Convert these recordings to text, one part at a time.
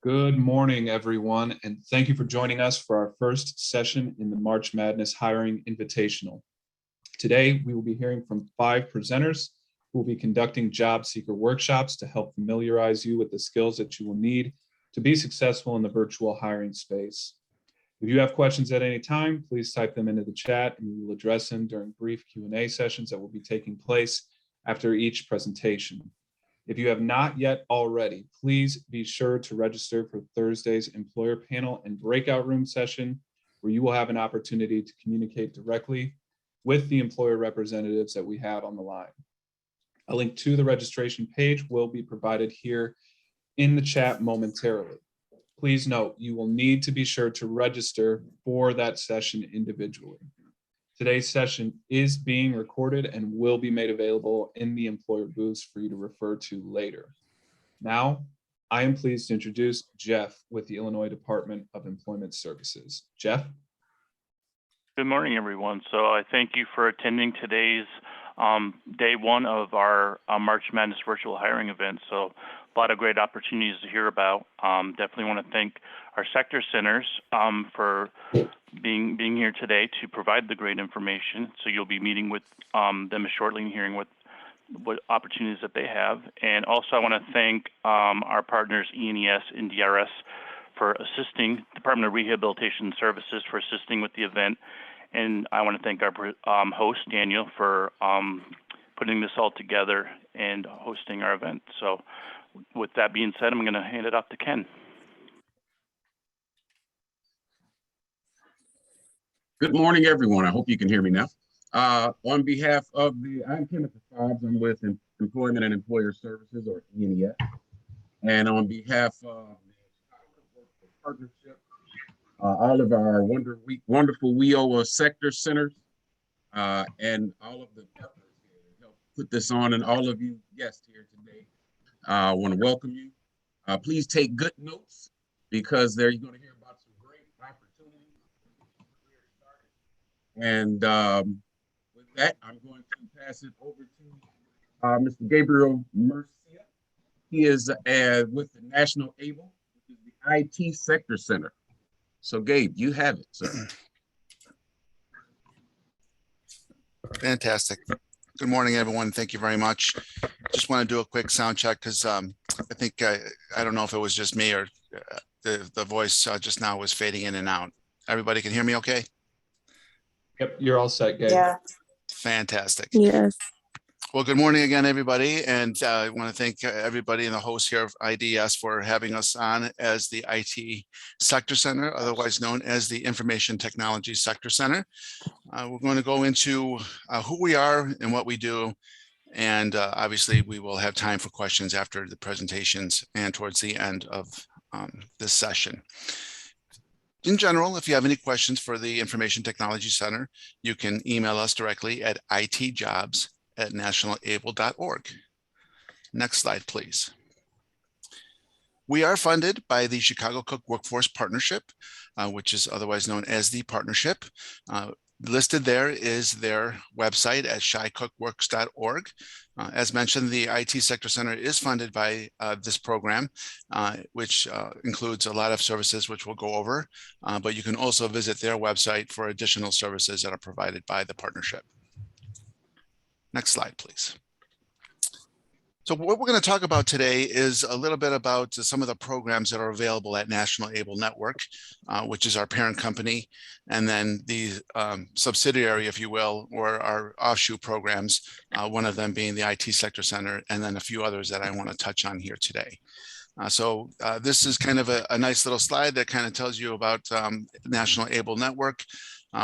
Good morning, everyone, and thank you for joining us for our first session in the March Madness Hiring Invitational. Today, we will be hearing from 5 presenters who will be conducting job seeker workshops to help familiarize you with the skills that you will need to be successful in the virtual hiring space. If you have questions at any time, please type them into the chat and we will address them during brief Q&A sessions that will be taking place after each presentation. If you have not yet already, please be sure to register for Thursday's employer panel and breakout room session, where you will have an opportunity to communicate directly with the employer representatives that we have on the line. A link to the registration page will be provided here in the chat momentarily. Please note, you will need to be sure to register for that session individually. Today's session is being recorded and will be made available in the employer booths for you to refer to later. Now, I am pleased to introduce Jeff with the Illinois Department of Employment Services. Jeff? Good morning, everyone. So I thank you for attending today's day one of our March Madness virtual hiring event. So a lot of great opportunities to hear about. Definitely want to thank our sector centers for being here today to provide the great information. So you'll be meeting with them shortly and hearing what opportunities that they have. And also I want to thank our partners E&ES and DRS for assisting, Department of Rehabilitation Services for assisting with the event. And I want to thank our host, Daniel, for putting this all together and hosting our event. So with that being said, I'm going to hand it off to Ken. Good morning, everyone. I hope you can hear me now. On behalf of I'm Kenneth Fobbs. I'm with Employment and Employer Services, or E&ES. And on behalf of the partnership, all of our wonderful Loyola Sector Centers, and all of the partners here to help put this on, and all of you guests here today, I want to welcome you. Please take good notes, because you're going to hear about some great opportunities. And with that, I'm going to pass it over to Mr. Gabriel Mercia. He is with the National ABLE, which is the IT Sector Center. So Gabe, you have it, sir. Fantastic. Good morning, everyone. Thank you very much. Just want to do a quick sound check because I think, I don't know if it was just me or the voice just now was fading in and out. Everybody can hear me okay? Yep, you're all set, Gabe. Yeah. Fantastic. Yes. Well, good morning again, everybody. And I want to thank everybody and the host here of IDES for having us on as the IT Sector Center, otherwise known as the Information Technology Sector Center. We're going to go into who we are and what we do. And obviously, we will have time for questions after the presentations and towards the end of this session. In general, if you have any questions for the Information Technology Center, you can email us directly at itjobs@nationalable.org. Next slide, please. We are funded by the Chicago Cook Workforce Partnership, which is otherwise known as the Partnership. Listed there is their website at chicookworks.org. As mentioned, the IT Sector Center is funded by this program, which includes a lot of services which we'll go over, but you can also visit their website for additional services that are provided by the partnership. Next slide, please. So what we're going to talk about today is a little bit about some of the programs that are available at National ABLE Network, which is our parent company, and then the subsidiary, if you will, or our offshoot programs, one of them being the IT Sector Center, and then a few others that I want to touch on here today. So this is kind of a nice little slide that kind of tells you about National ABLE Network.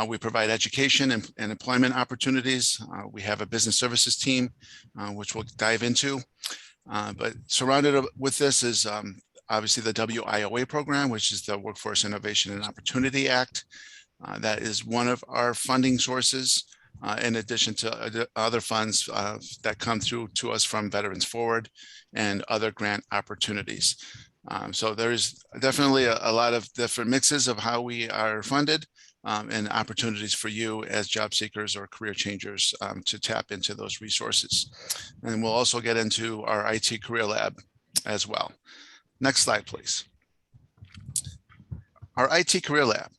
We provide education and employment opportunities. We have a business services team, which we'll dive into. But surrounded with this is obviously the WIOA program, which is the Workforce Innovation and Opportunity Act. That is one of our funding sources, in addition to other funds that come through to us from Veterans Forward and other grant opportunities. So there's definitely a lot of different mixes of how we are funded. And opportunities for you as job seekers or career changers to tap into those resources. And we'll also get into our IT Career Lab as well. Next slide, please. our IT Career Lab.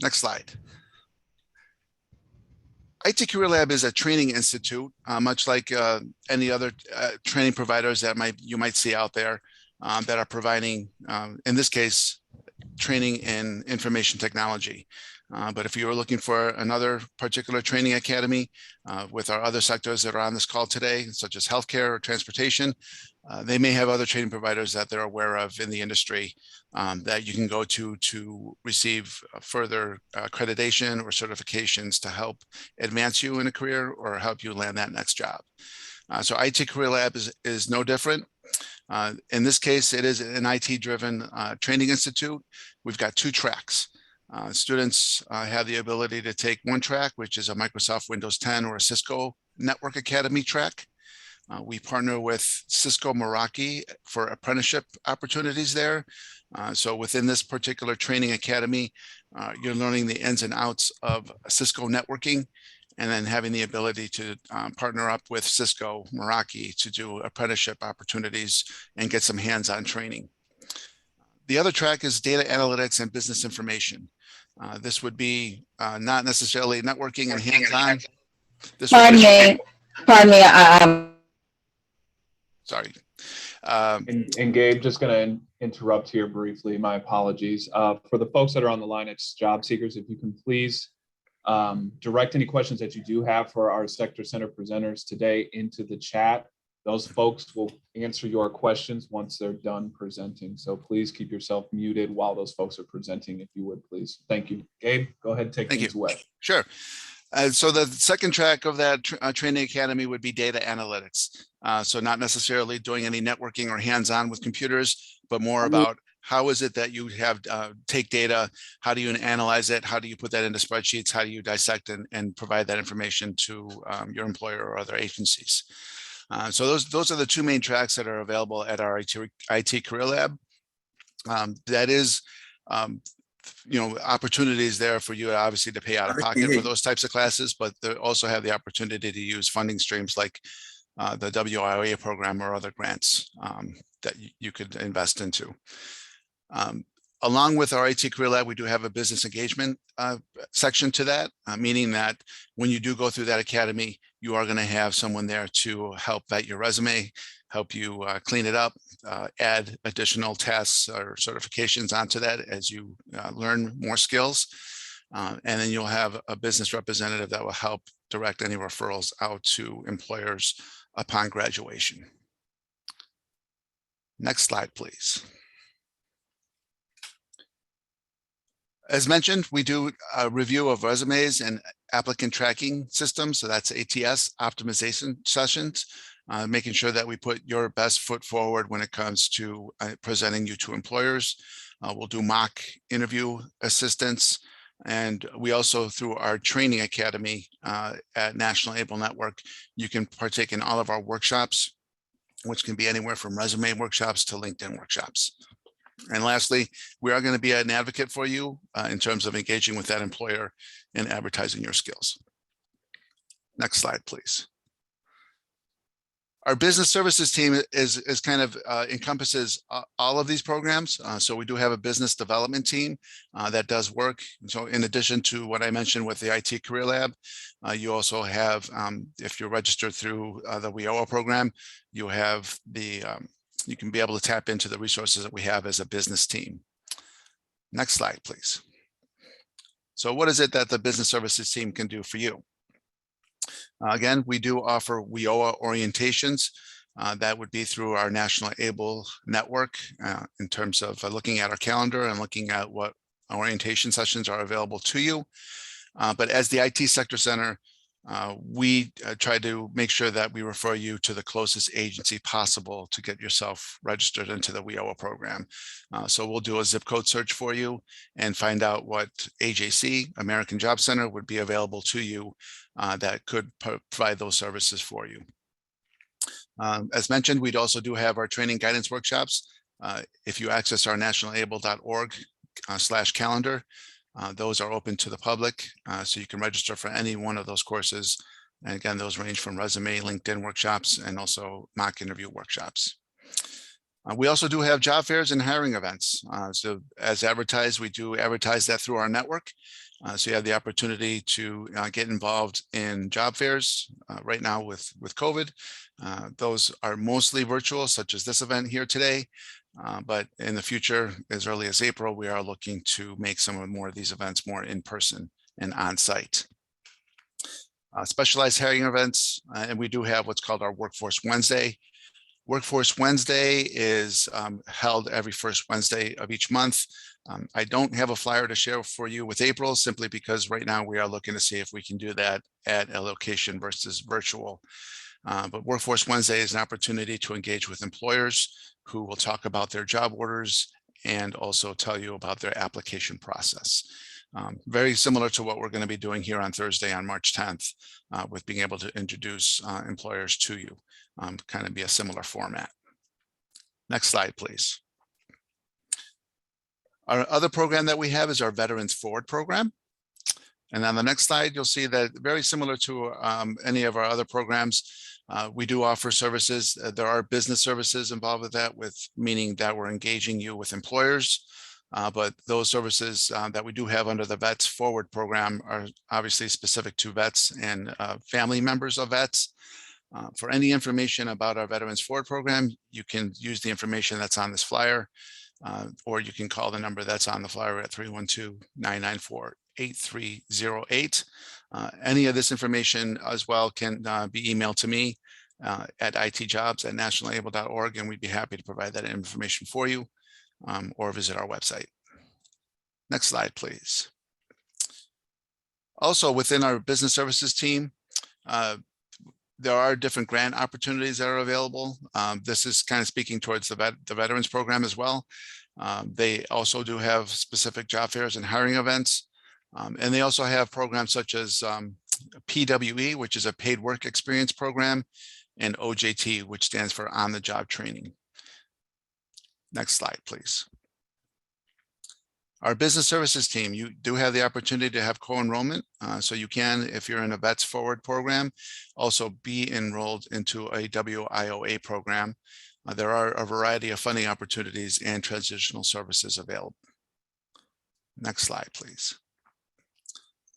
Next slide. IT Career Lab is a training institute, much like any other training providers that you might see out there that are providing, in this case, training in information technology. But if you were looking for another particular training academy with our other sectors that are on this call today, such as healthcare or transportation, they may have other training providers that they're aware of in the industry that you can go to receive further accreditation or certifications to help advance you in a career or help you land that next job. So IT Career Lab is no different. In this case, it is an IT-driven training institute. We've got 2 tracks. Students have the ability to take one track, which is a Microsoft Windows 10 or a Cisco Network Academy track. We partner with Cisco Meraki for apprenticeship opportunities there. So within this particular training academy, you're learning the ins and outs of Cisco networking, and then having the ability to partner up with Cisco Meraki to do apprenticeship opportunities and get some hands-on training. The other track is data analytics and business information. This would be not necessarily networking and hands-on. Pardon me. Sorry. And Gabe, just going to interrupt here briefly. My apologies. For the folks that are on the line, it's job seekers. If you can please direct any questions that you do have for our Sector Center presenters today into the chat. Those folks will answer your questions once they're done presenting. So please keep yourself muted while those folks are presenting, if you would, please. Thank you. Gabe, go ahead and take things away. Sure. So the second track of that training academy would be data analytics. So not necessarily doing any networking or hands-on with computers, but more about how is it that you have take data, how do you analyze it, how do you put that into spreadsheets, how do you dissect and provide that information to your employer or other agencies. So those are the 2 main tracks that are available at our IT Career Lab. That is, opportunities there for you obviously to pay out of pocket for those types of classes, but they also have the opportunity to use funding streams like the WIA program or other grants that you could invest into. Along with our IT Career Lab, we do have a business engagement section to that, meaning that when you do go through that academy, you are going to have someone there to help vet your resume, help you clean it up, add additional tests or certifications onto that as you learn more skills. And then you'll have a business representative that will help direct any referrals out to employers upon graduation. Next slide, please. As mentioned, we do a review of resumes and applicant tracking systems. So that's ATS optimization sessions, making sure that we put your best foot forward when it comes to presenting you to employers. We'll do mock interview assistance. And we also, through our training academy at National Able Network, you can partake in all of our workshops, which can be anywhere from resume workshops to LinkedIn workshops. And lastly, we are going to be an advocate for you in terms of engaging with that employer and advertising your skills. Next slide, please. Our business services team is kind of encompasses all of these programs. So we do have a business development team that does work. So in addition to what I mentioned with the IT Career Lab, you also have, if you're registered through the Ywca program, you have the you can be able to tap into the resources that we have as a business team. Next slide, please. So what is it that the business services team can do for you? Again, we do offer Ywca orientations. That would be through our National Able Network in terms of looking at our calendar and looking at what orientation sessions are available to you. But as the IT Sector Center, we try to make sure that we refer you to the closest agency possible to get yourself registered into the Ywca program. So we'll do a zip code search for you and find out what AJC, American Job Center, would be available to you that could provide those services for you. As mentioned, we'd also do have our training guidance workshops. If you access our nationalable.org/calendar, those are open to the public, so you can register for any one of those courses. And again, those range from resume, LinkedIn workshops, and also mock interview workshops. We also do have job fairs and hiring events. So as advertised, we do advertise that through our network. So you have the opportunity to get involved in job fairs right now with COVID. Those are mostly virtual, such as this event here today. But in the future, as early as April, we are looking to make some more of these events more in person and on site. Specialized hiring events, and we do have what's called our Workforce Wednesday. Workforce Wednesday is held every first Wednesday of each month. I don't have a flyer to share for you with April, simply because right now we are looking to see if we can do that at a location versus virtual. But Workforce Wednesday is an opportunity to engage with employers who will talk about their job orders and also tell you about their application process. Very similar to what we're going to be doing here on Thursday on March 10th with being able to introduce employers to you. Kind of be a similar format. Next slide, please. Our other program that we have is our Veterans Forward program. And on the next slide, you'll see that very similar to any of our other programs, we do offer services. There are business services involved with that, meaning that we're engaging you with employers. But those services that we do have under the Vets Forward program are obviously specific to vets and family members of vets. For any information about our Veterans Forward program, you can use the information that's on this flyer, or you can call the number that's on the flyer at 312-994-8308. Any of this information as well can be emailed to me at itjobs@nationalable.org, and we'd be happy to provide that information for you, or visit our website. Next slide, please. Also, within our business services team, there are different grant opportunities that are available. This is kind of speaking towards the veterans program as well. They also do have specific job fairs and hiring events. And they also have programs such as PWE, which is a paid work experience program, and OJT, which stands for on the job training. Next slide, please. Our business services team, you do have the opportunity to have co-enrollment. So you can, if you're in a Vets Forward program, also be enrolled into a WIOA program. There are a variety of funding opportunities and transitional services available. Next slide, please.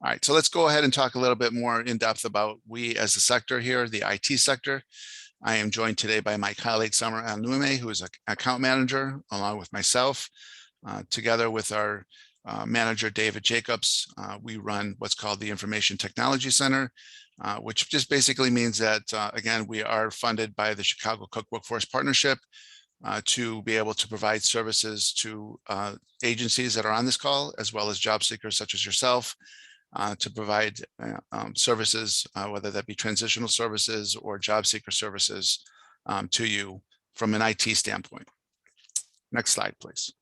All right, so let's go ahead and talk a little bit more in depth about we as a sector here, the IT sector. I am joined today by my colleague, Summer Anume, who is an account manager, along with myself. Together with our manager, David Jacobs, we run what's called the Information Technology Center, which just basically means that, again, we are funded by the Chicago Cook Workforce Partnership to be able to provide services to agencies that are on this call, as well as job seekers such as yourself, to provide services, whether that be transitional services or job seeker services to you from an IT standpoint. Next slide, please.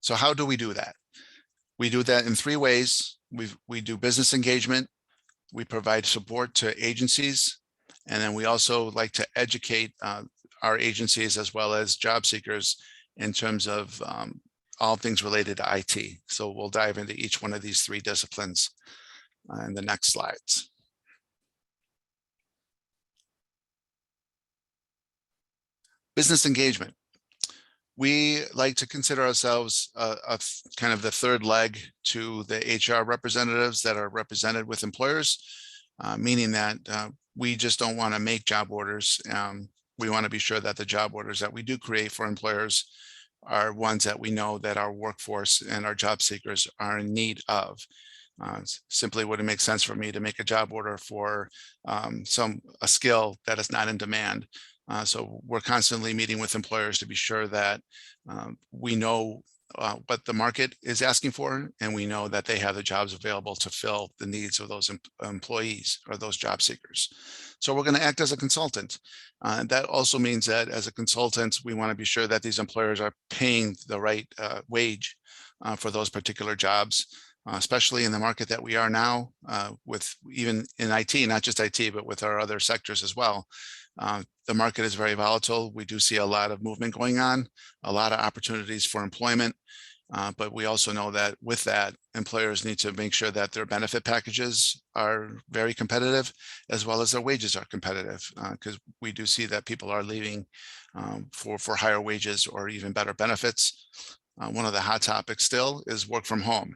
So how do we do that? We do that in three ways. We do business engagement, we provide support to agencies, and then we also like to educate our agencies as well as job seekers in terms of all things related to IT. So we'll dive into each one of these three disciplines in the next slides. Business engagement. We like to consider ourselves kind of the third leg to the HR representatives that are represented with employers, meaning that we just don't want to make job orders. We want to be sure that the job orders that we do create for employers are ones that we know that our workforce and our job seekers are in need of. Simply wouldn't make sense for me to make a job order for a skill that is not in demand. So we're constantly meeting with employers to be sure that we know what the market is asking for, and we know that they have the jobs available to fill the needs of those employees or those job seekers. So we're going to act as a consultant. That also means that as a consultant, we want to be sure that these employers are paying the right wage for those particular jobs, especially in the market that we are now, with even in IT, not just IT, but with our other sectors as well. The market is very volatile. We do see a lot of movement going on, a lot of opportunities for employment. But we also know that with that, employers need to make sure that their benefit packages are very competitive, as well as their wages are competitive, because we do see that people are leaving for higher wages or even better benefits. One of the hot topics still is work from home.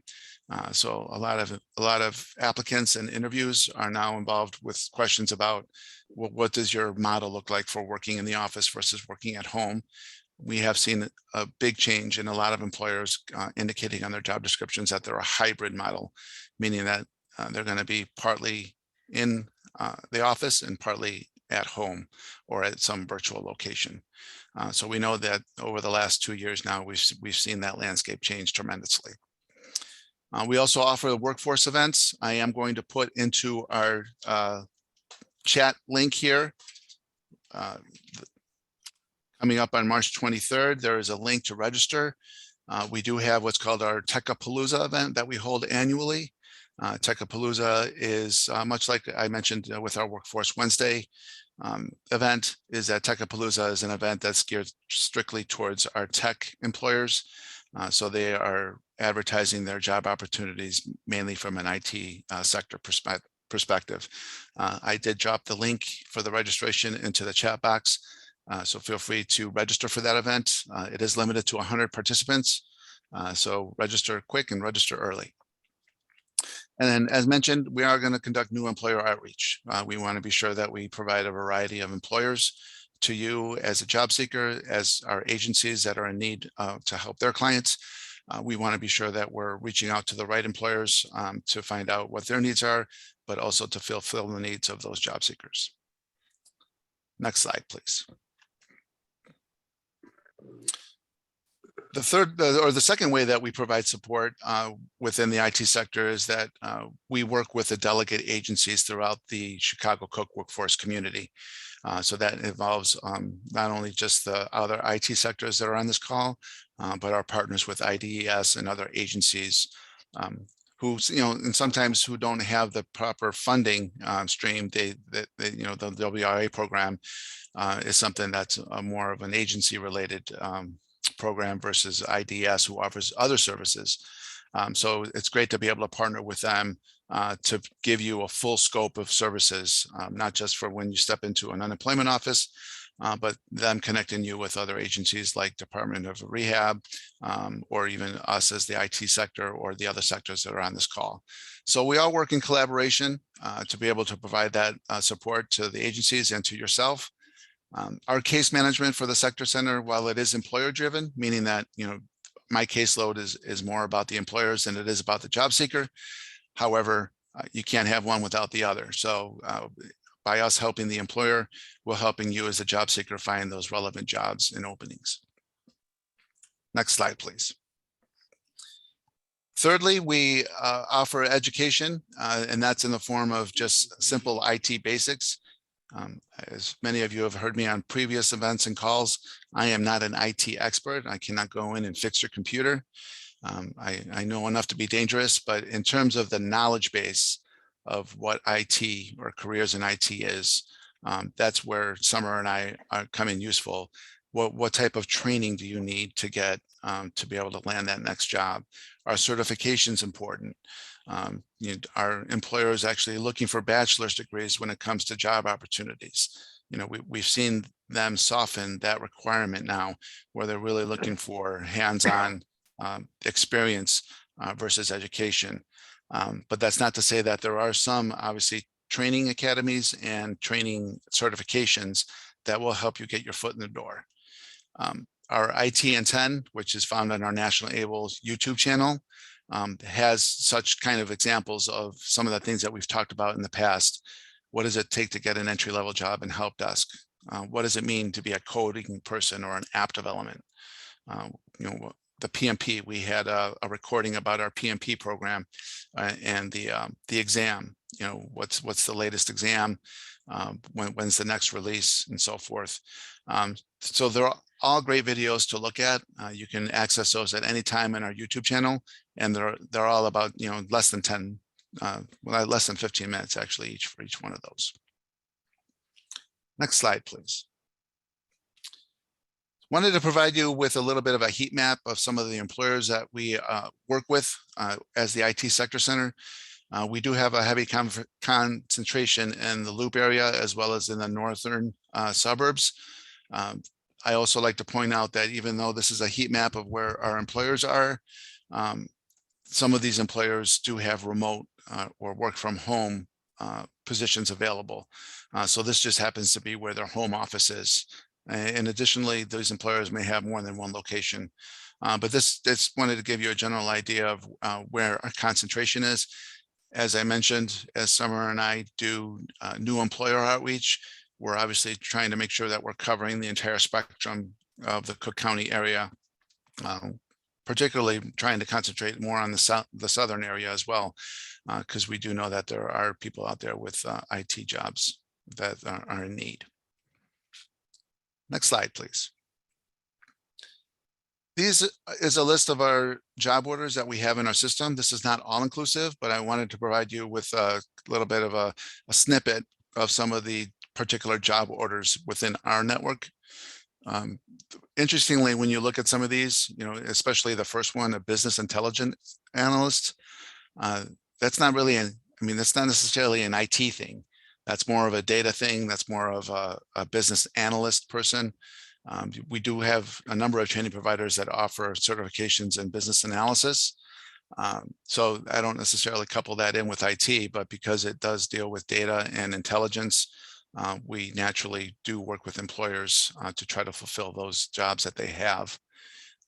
So a lot of applicants and interviews are now involved with questions about, well, what does your model look like for working in the office versus working at home? We have seen a big change in a lot of employers indicating on their job descriptions that they're a hybrid model, meaning that they're going to be partly in the office and partly at home or at some virtual location. So we know that over the last 2 years now, we've seen that landscape change tremendously. We also offer the workforce events. I am going to put into our chat link here. Coming up on March 23rd, there is a link to register. We do have what's called our Techapalooza event that we hold annually. Techapalooza is much like I mentioned with our Workforce Wednesday event, is that Techapalooza is an event that's geared strictly towards our tech employers. So they are advertising their job opportunities mainly from an IT sector perspective. I did drop the link for the registration into the chat box. So feel free to register for that event. It is limited to 100 participants. So register quick and register early. And then, as mentioned, we are going to conduct new employer outreach. We want to be sure that we provide a variety of employers to you as a job seeker, as our agencies that are in need to help their clients. We want to be sure that we're reaching out to the right employers to find out what their needs are, but also to fulfill the needs of those job seekers. Next slide, please. The second way that we provide support within the IT sector is that we work with the delegate agencies throughout the Chicago Cook workforce community. So that involves not only just the other IT sectors that are on this call, but our partners with IDES and other agencies who, and sometimes who don't have the proper funding stream. The WRA program is something that's more of an agency-related program versus IDES, who offers other services. So it's great to be able to partner with them to give you a full scope of services, not just for when you step into an unemployment office, but them connecting you with other agencies like Department of Rehab, or even us as the IT sector or the other sectors that are on this call. So we all work in collaboration to be able to provide that support to the agencies and to yourself. Our case management for the Sector Center, while it is employer driven, meaning that my caseload is more about the employers than it is about the job seeker. However, you can't have one without the other. So by us helping the employer, we're helping you as a job seeker find those relevant jobs and openings. Next slide, please. Thirdly, we offer education, and that's in the form of just simple IT basics. As many of you have heard me on previous events and calls, I am not an IT expert. I cannot go in and fix your computer. I know enough to be dangerous, but in terms of the knowledge base of what IT or careers in IT is, that's where Summer and I come in useful. What type of training do you need to get to be able to land that next job? Are certifications important? Our employers actually looking for bachelor's degrees when it comes to job opportunities. We've seen them soften that requirement now, where they're really looking for hands-on experience versus education. But that's not to say that there are some, obviously, training academies and training certifications that will help you get your foot in the door. Our IT in 10, which is found on our National ABLE's YouTube channel, has such kind of examples of some of the things that we've talked about in the past. What does it take to get an entry-level job in help desk? What does it mean to be a coding person or an app development? The PMP, we had a recording about our PMP program and the exam. What's the latest exam? When's the next release, and so forth. So they're all great videos to look at. You can access those at any time on our YouTube channel, and they're all about less than 15 minutes actually for each one of those. Next slide, please. Wanted to provide you with a little bit of a heat map of some of the employers that we work with as the IT Sector Center. We do have a heavy concentration in the Loop area as well as in the northern suburbs. I also like to point out that even though this is a heat map of where our employers are, some of these employers do have remote or work from home positions available. So this just happens to be where their home office is. And additionally, those employers may have more than one location. But this wanted to give you a general idea of where our concentration is. As I mentioned, as Summer and I do new employer outreach, we're obviously trying to make sure that we're covering the entire spectrum of the Cook County area, particularly trying to concentrate more on the southern area as well, because we do know that there are people out there with IT jobs that are in need. Next slide, please. These is a list of our job orders that we have in our system. This is not all inclusive, but I wanted to provide you with a little bit of a snippet of some of the particular job orders within our network. Interestingly, when you look at some of these, especially the first one, a business intelligence analyst, that's not really that's not necessarily an IT thing. That's more of a data thing. That's more of a business analyst person. We do have a number of training providers that offer certifications in business analysis. So I don't necessarily couple that in with IT, but because it does deal with data and intelligence, we naturally do work with employers to try to fulfill those jobs that they have.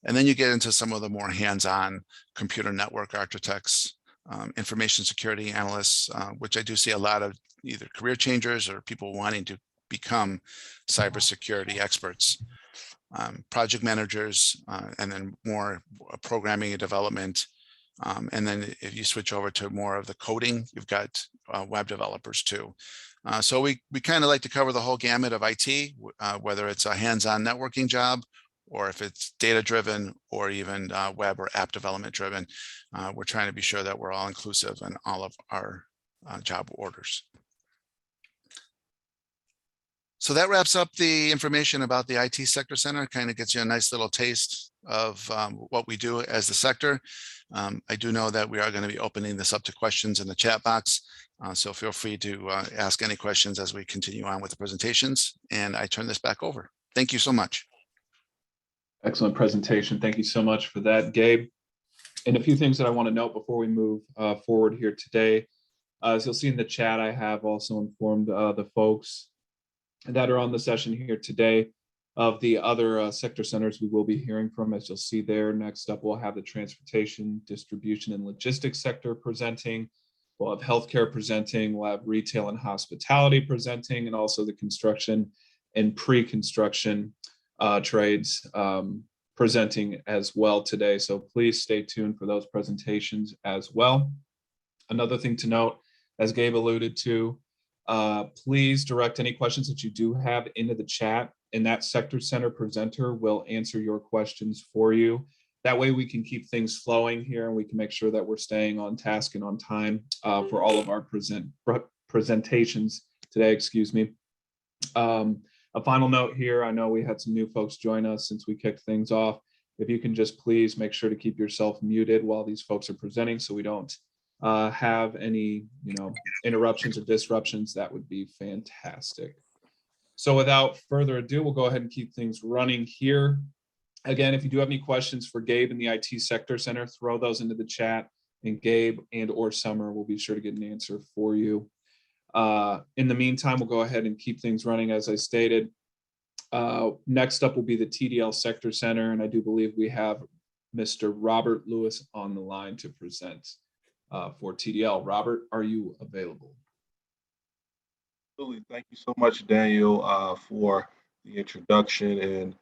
And then you get into some of the more hands-on computer network architects, information security analysts, which I do see a lot of either career changers or people wanting to become cybersecurity experts, project managers, and then more programming and development. And then if you switch over to more of the coding, you've got web developers too. So we kind of like to cover the whole gamut of IT, whether it's a hands-on networking job or if it's data-driven or even web or app development driven. We're trying to be sure that we're all inclusive in all of our job orders. So that wraps up the information about the IT Sector Center. Kind of gets you a nice little taste of what we do as the sector. I do know that we are going to be opening this up to questions in the chat box. So feel free to ask any questions as we continue on with the presentations. And I turn this back over. Thank you so much. Excellent presentation. Thank you so much for that, Gabe. And a few things that I want to note before we move forward here today. As you'll see in the chat, I have also informed the folks that are on the session here today of the other sector centers we will be hearing from. As you'll see there, next up, we'll have the transportation, distribution, and logistics sector presenting. We'll have healthcare presenting, we'll have retail and hospitality presenting, and also the construction and pre-construction trades presenting as well today. So please stay tuned for those presentations as well. Another thing to note, as Gabe alluded to, please direct any questions that you do have into the chat, and that sector center presenter will answer your questions for you. That way we can keep things flowing here and we can make sure that we're staying on task and on time for all of our presentations today, excuse me. A final note here, I know we had some new folks join us since we kicked things off. If you can just please make sure to keep yourself muted while these folks are presenting so we don't have any interruptions or disruptions, that would be fantastic. So without further ado, we'll go ahead and keep things running here. Again, if you do have any questions for Gabe in the IT Sector Center, throw those into the chat, and Gabe and or Summer will be sure to get an answer for you. In the meantime, we'll go ahead and keep things running as I stated. Next up will be the TDL Sector Center, and I do believe we have Mr. Robert Lewis on the line to present for TDL. Robert, are you available? Absolutely. Thank you so much, Daniel, for the introduction, and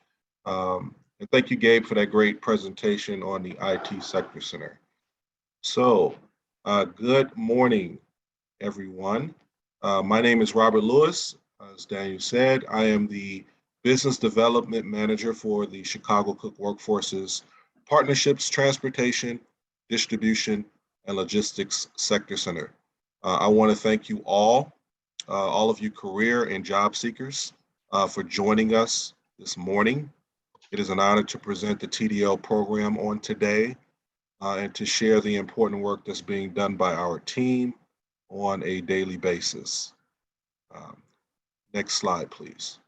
thank you, Gabe, for that great presentation on the IT Sector Center. So, good morning, everyone. My name is Robert Lewis. As Daniel said, I am the Business Development Manager for the Chicago Cook Workforce's Partnerships, Transportation, Distribution, and Logistics Sector Center. I want to thank you all of you career and job seekers for joining us this morning. It is an honor to present the TDL program on today and to share the important work that's being done by our team on a daily basis. Next slide, please.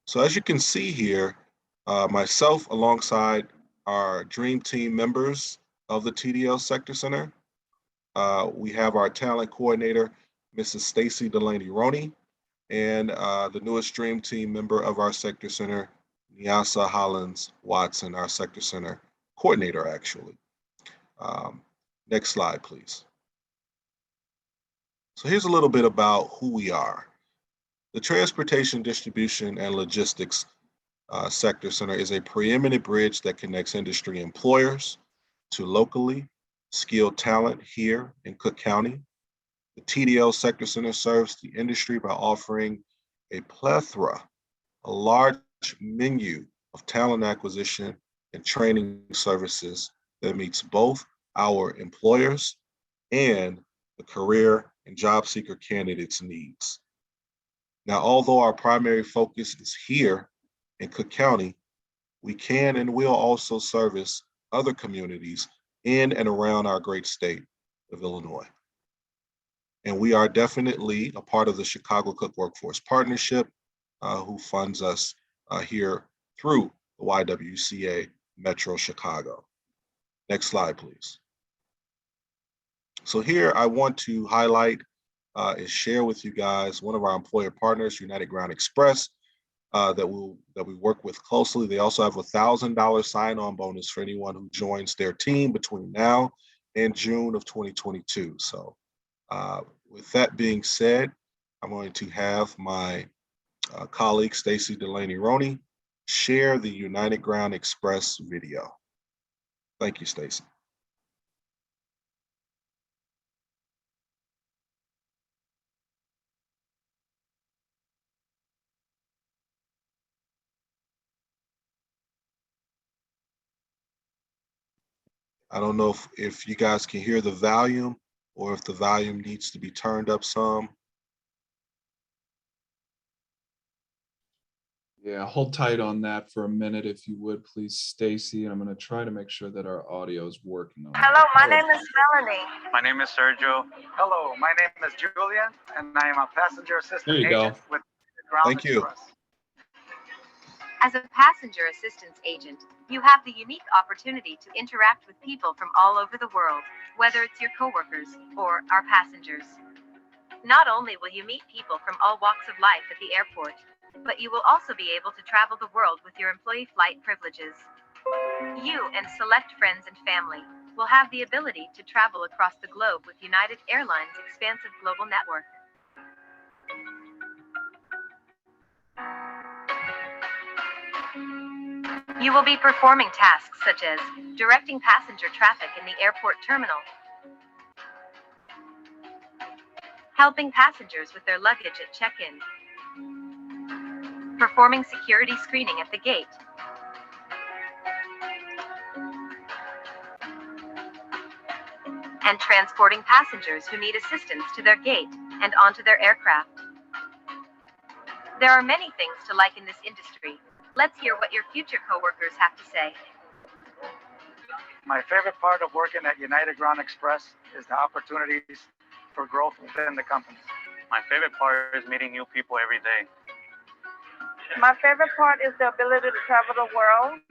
So as you can see here, myself alongside our dream team members of the TDL Sector Center, we have our talent coordinator, Mrs. Stacy Delaney-Roney, and the newest dream team member of our Sector Center, Nyasa Hollins Watson, our Sector Center coordinator, actually. Next slide, please. So here's a little bit about who we are. The Transportation, Distribution, and Logistics Sector Center is a preeminent bridge that connects industry employers to locally skilled talent here in Cook County. The TDL Sector Center serves the industry by offering a large menu of talent acquisition and training services that meets both our employers and the career and job seeker candidates' needs. Now, although our primary focus is here in Cook County, we can and will also service other communities in and around our great state of Illinois. And we are definitely a part of the Chicago Cook Workforce Partnership, who funds us here through the YWCA Metro Chicago. Next slide, please. So here I want to highlight and share with you guys one of our employer partners, United Ground Express, that we work with closely. They also have a $1,000 sign-on bonus for anyone who joins their team between now and June of 2022. So with that being said, I'm going to have my colleague, Stacy Delaney-Roney, share the United Ground Express video. Thank you, Stacy. I don't know if you guys can hear the volume or if the volume needs to be turned up some. Yeah, hold tight on that for a minute, if you would, please, Stacy. I'm going to try to make sure that our audio is working. Hello, my name is Melanie. My name is Sergio. Hello, my name is Julian, and I am a passenger assistant agent with Ground Thank you. Express. As a passenger assistance agent, you have the unique opportunity to interact with people from all over the world, whether it's your coworkers or our passengers. Not only will you meet people from all walks of life at the airport, but you will also be able to travel the world with your employee flight privileges. You and select friends and family will have the ability to travel across the globe with United Airlines' expansive global network. You will be performing tasks such as directing passenger traffic in the airport terminal, helping passengers with their luggage at check-in, performing security screening at the gate, and transporting passengers who need assistance to their gate and onto their aircraft. There are many things to like in this industry. Let's hear what your future coworkers have to say. My favorite part of working at United Ground Express is the opportunities for growth within the company. My favorite part is meeting new people every day. My favorite part is the ability to travel the world.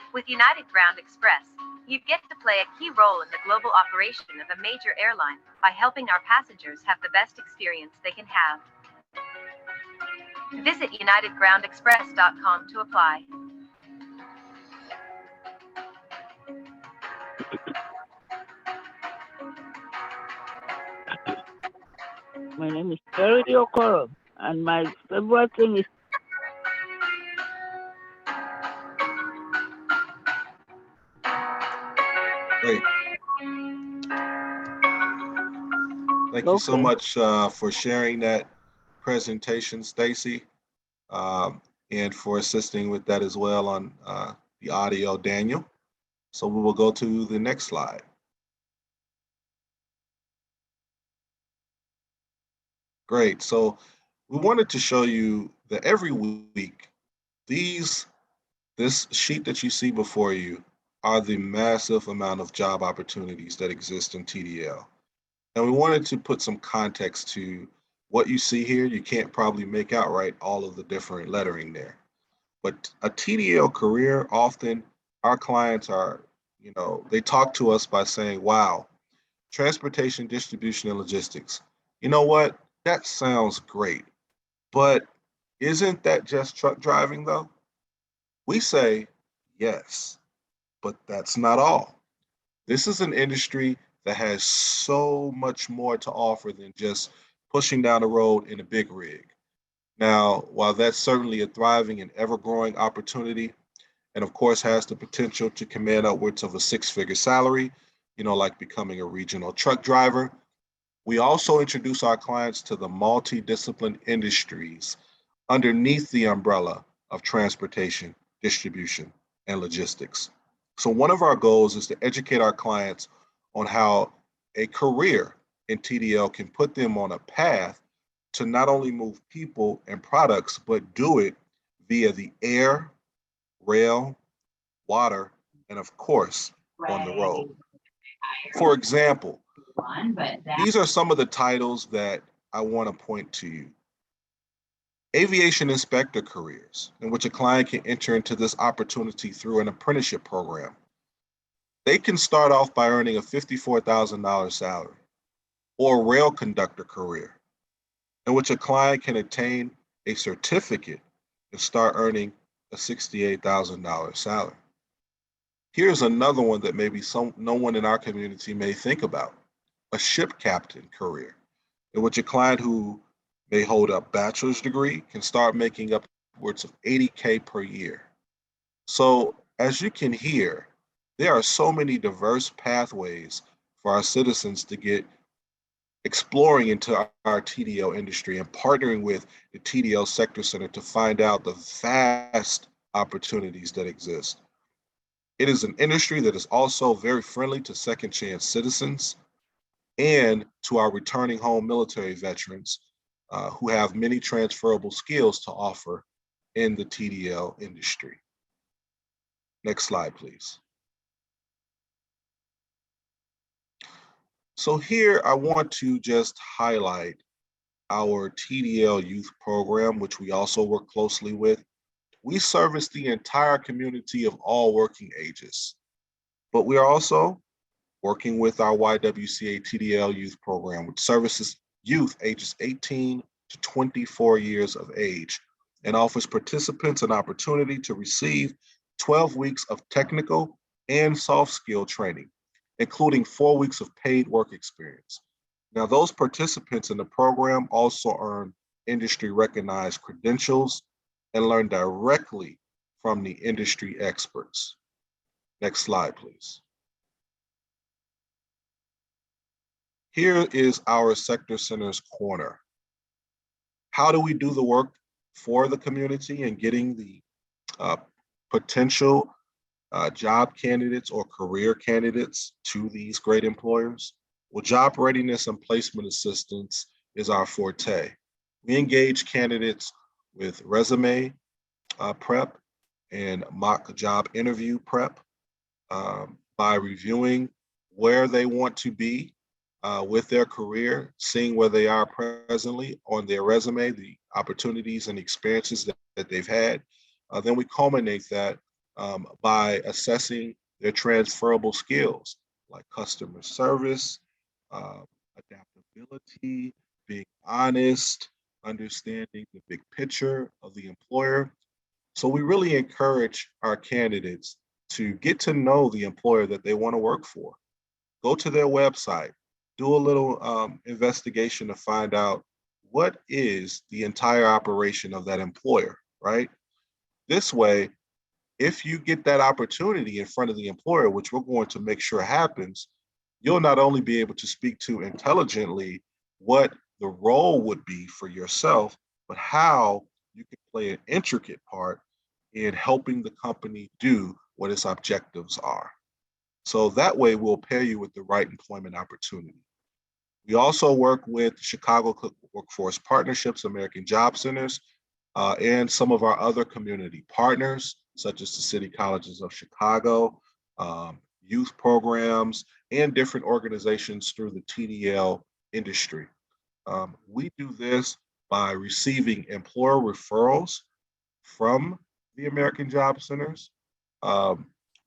With United Ground Express, you get to play a key role in the global operation of a major airline by helping our passengers have the best experience they can have. Visit unitedgroundexpress.com to apply. My name is Terry Okoro, and my favorite thing is Great. Thank you so much for sharing that presentation, Stacy, and for assisting with that as well on the audio, Daniel. So we will go to the next slide. Great. So we wanted to show you that every week, this sheet that you see before you are the massive amount of job opportunities that exist in TDL. And we wanted to put some context to what you see here. You can't probably make out right all of the different lettering there. But a TDL career, often our clients are, they talk to us by saying, wow, transportation, distribution, and logistics. You know what? That sounds great. But isn't that just truck driving though? We say, yes, but that's not all. This is an industry that has so much more to offer than just pushing down the road in a big rig. Now, while that's certainly a thriving and ever-growing opportunity, and of course has the potential to command upwards of a six-figure salary, like becoming a regional truck driver, we also introduce our clients to the multidiscipline industries underneath the umbrella of transportation, distribution, and logistics. So one of our goals is to educate our clients on how a career in TDL can put them on a path to not only move people and products, but do it via the air, rail, water, and of course, on the road. For example, these are some of the titles that I want to point to you. Aviation inspector careers, in which a client can enter into this opportunity through an apprenticeship program. They can start off by earning a $54,000 salary, or a rail conductor career, in which a client can attain a certificate and start earning a $68,000 salary. Here's another one that maybe no one in our community may think about, a ship captain career, in which a client who may hold a bachelor's degree can start making upwards of $80K per year. So as you can hear, there are so many diverse pathways for our citizens to get exploring into our TDL industry and partnering with the TDL Sector Center to find out the vast opportunities that exist. It is an industry that is also very friendly to second chance citizens and to our returning home military veterans who have many transferable skills to offer in the TDL industry. Next slide, please. So here I want to just highlight our TDL youth program, which we also work closely with. We service the entire community of all working ages, but we are also working with our YWCA TDL youth program, which services youth ages 18 to 24 years of age and offers participants an opportunity to receive 12 weeks of technical and soft skill training, including 4 weeks of paid work experience. Now, those participants in the program also earn industry recognized credentials and learn directly from the industry experts. Next slide, please. Here is our Sector Center's corner. How do we do the work for the community and getting the potential job candidates or career candidates to these great employers? Well, job readiness and placement assistance is our forte. We engage candidates with resume prep and mock job interview prep by reviewing where they want to be with their career, seeing where they are presently on their resume, the opportunities and experiences that they've had. Then we culminate that by assessing their transferable skills like customer service, adaptability, being honest, understanding the big picture of the employer. So we really encourage our candidates to get to know the employer that they want to work for. Go to their website, do a little investigation to find out what is the entire operation of that employer, right? This way, if you get that opportunity in front of the employer, which we're going to make sure happens, you'll not only be able to speak to intelligently what the role would be for yourself, but how you can play an intricate part in helping the company do what its objectives are. So that way we'll pair you with the right employment opportunity. We also work with Chicago Workforce Partnerships, American Job Centers, and some of our other community partners, such as the City Colleges of Chicago, youth programs, and different organizations through the TDL industry. We do this by receiving employer referrals from the American Job Centers,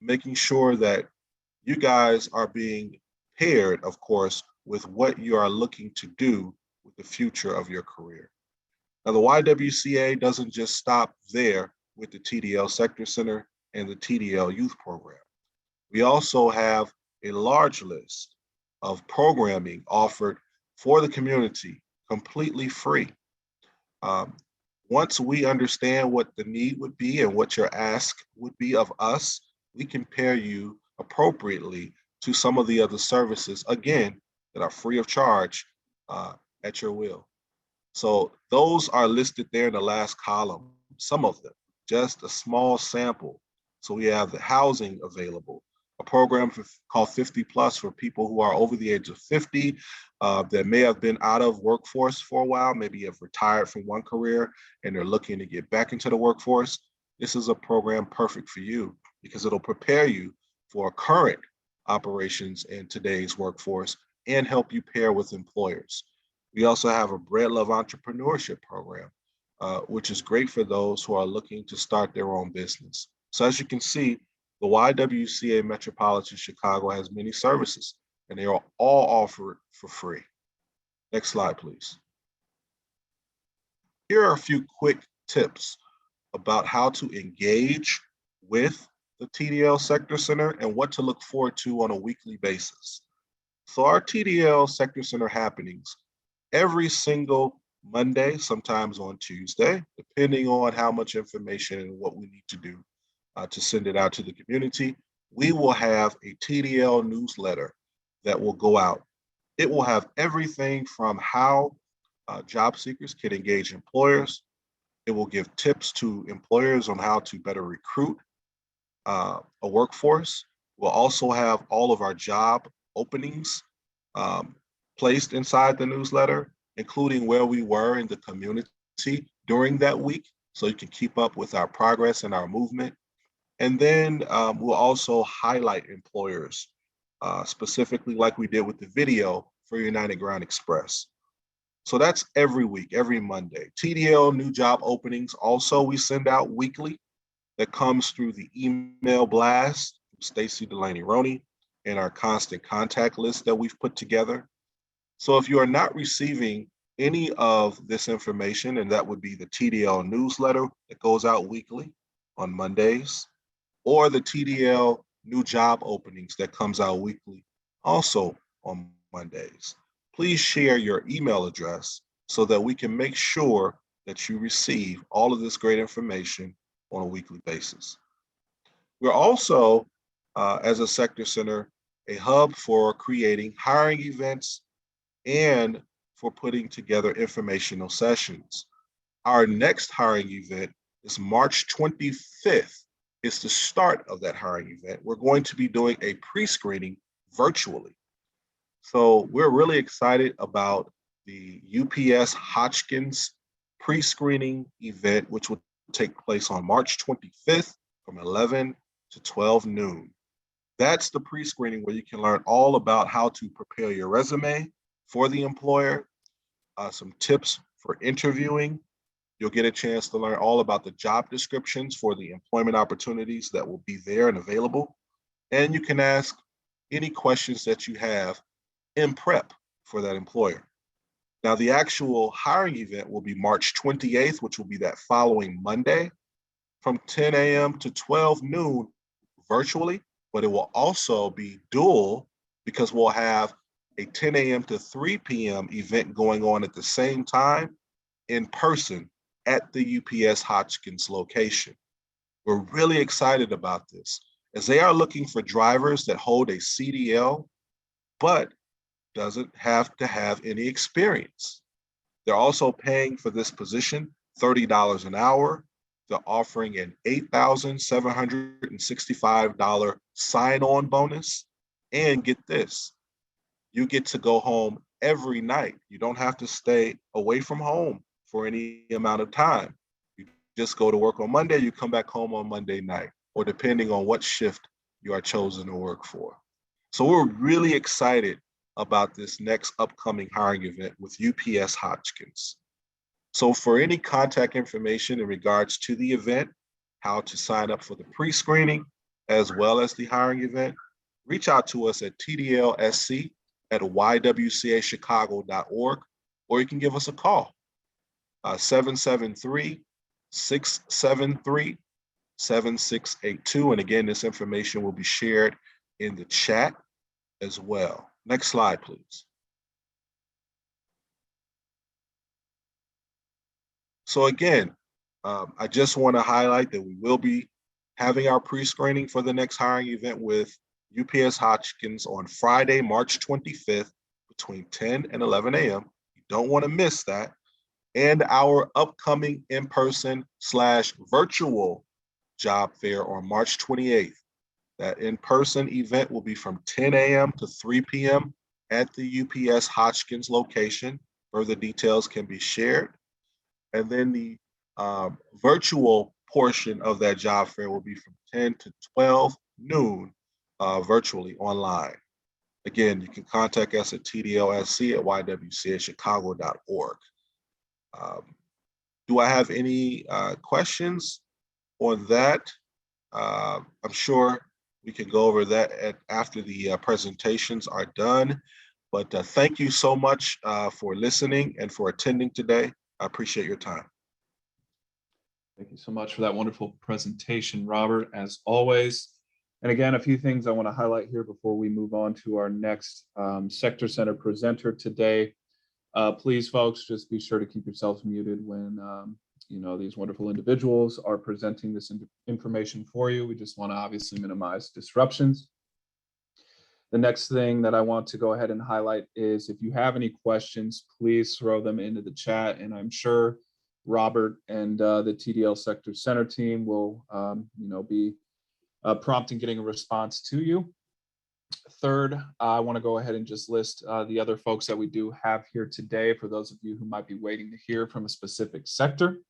making sure that you guys are being paired, of course, with what you are looking to do with the future of your career. Now, the YWCA doesn't just stop there with the TDL Sector Center and the TDL Youth Program. We also have a large list of programming offered for the community completely free. Once we understand what the need would be and what your ask would be of us, we can pair you appropriately to some of the other services, again, that are free of charge at your will. So those are listed there in the last column, some of them, just a small sample. So we have the housing available, a program called 50 Plus for people who are over the age of 50 that may have been out of workforce for a while, maybe have retired from one career and they're looking to get back into the workforce. This is a program perfect for you because it'll prepare you for current operations in today's workforce and help you pair with employers. We also have a Bread Love Entrepreneurship Program, which is great for those who are looking to start their own business. So as you can see, the YWCA Metropolitan Chicago has many services, and they are all offered for free. Next slide, please. Here are a few quick tips about how to engage with the TDL Sector Center and what to look forward to on a weekly basis. So our TDL Sector Center happenings every single Monday, sometimes on Tuesday, depending on how much information and what we need to do to send it out to the community. We will have a TDL newsletter that will go out. It will have everything from how job seekers can engage employers. It will give tips to employers on how to better recruit a workforce. We'll also have all of our job openings placed inside the newsletter, including where we were in the community during that week, so you can keep up with our progress and our movement. And then we'll also highlight employers, specifically like we did with the video for United Ground Express. So that's every week, every Monday. TDL new job openings also we send out weekly. That comes through the email blast from Stacy Delaney-Roney and our constant contact list that we've put together. So if you are not receiving any of this information, and that would be the TDL newsletter that goes out weekly on Mondays, or the TDL new job openings that comes out weekly also on Mondays, please share your email address so that we can make sure that you receive all of this great information on a weekly basis. We're also, as a sector center, a hub for creating hiring events and for putting together informational sessions. Our next hiring event is March 25th. It's the start of that hiring event. We're going to be doing a pre-screening virtually. So we're really excited about the UPS Hodgkins pre-screening event, which will take place on March 25th from 11 to 12 noon. That's the pre-screening where you can learn all about how to prepare your resume for the employer, some tips for interviewing. You'll get a chance to learn all about the job descriptions for the employment opportunities that will be there and available. And you can ask any questions that you have in prep for that employer. Now, the actual hiring event will be March 28th, which will be that following Monday from 10 a.m. to 12 noon virtually, but it will also be dual because we'll have a 10 a.m. to 3 p.m. event going on at the same time in person at the UPS Hodgkins location. We're really excited about this as they are looking for drivers that hold a CDL, but doesn't have to have any experience. They're also paying for this position $30 an hour. They're offering an $8,765 sign-on bonus. And get this, you get to go home every night. You don't have to stay away from home for any amount of time. just go to work on Monday, you come back home on Monday night, or depending on what shift you are chosen to work for. So we're really excited about this next upcoming hiring event with UPS Hotchkiss. So for any contact information in regards to the event, how to sign up for the pre-screening, as well as the hiring event, reach out to us at tdlsc@ywcachicago.org, or you can give us a call, 773-673-7682. And again, this information will be shared in the chat as well. Next slide, please. So again, I just want to highlight that we will be having our pre-screening for the next hiring event with UPS Hotchkiss on Friday, March 25th, between 10 and 11 a.m. You don't want to miss that. And our upcoming in-person/virtual job fair on March 28th. That in-person event will be from 10 a.m. to 3 p.m. at the UPS Hotchkiss location. Further details can be shared. And then the virtual portion of that job fair will be from 10 to 12 noon virtually online. Again, you can contact us at tdlsc@ywcachicago.org. Do I have any questions on that? I'm sure we can go over that after the presentations are done. But thank you so much for listening and for attending today. I appreciate your time. Thank you so much for that wonderful presentation, Robert, as always. And again, a few things I want to highlight here before we move on to our next Sector Center presenter today. Please, folks, just be sure to keep yourselves muted when these wonderful individuals are presenting this information for you. We just want to obviously minimize disruptions. The next thing that I want to go ahead and highlight is if you have any questions, please throw them into the chat, and I'm sure Robert and the TDL Sector Center team will be prompt in getting a response to you. Third, I want to go ahead and just list the other folks that we do have here today for those of you who might be waiting to hear from a specific sector.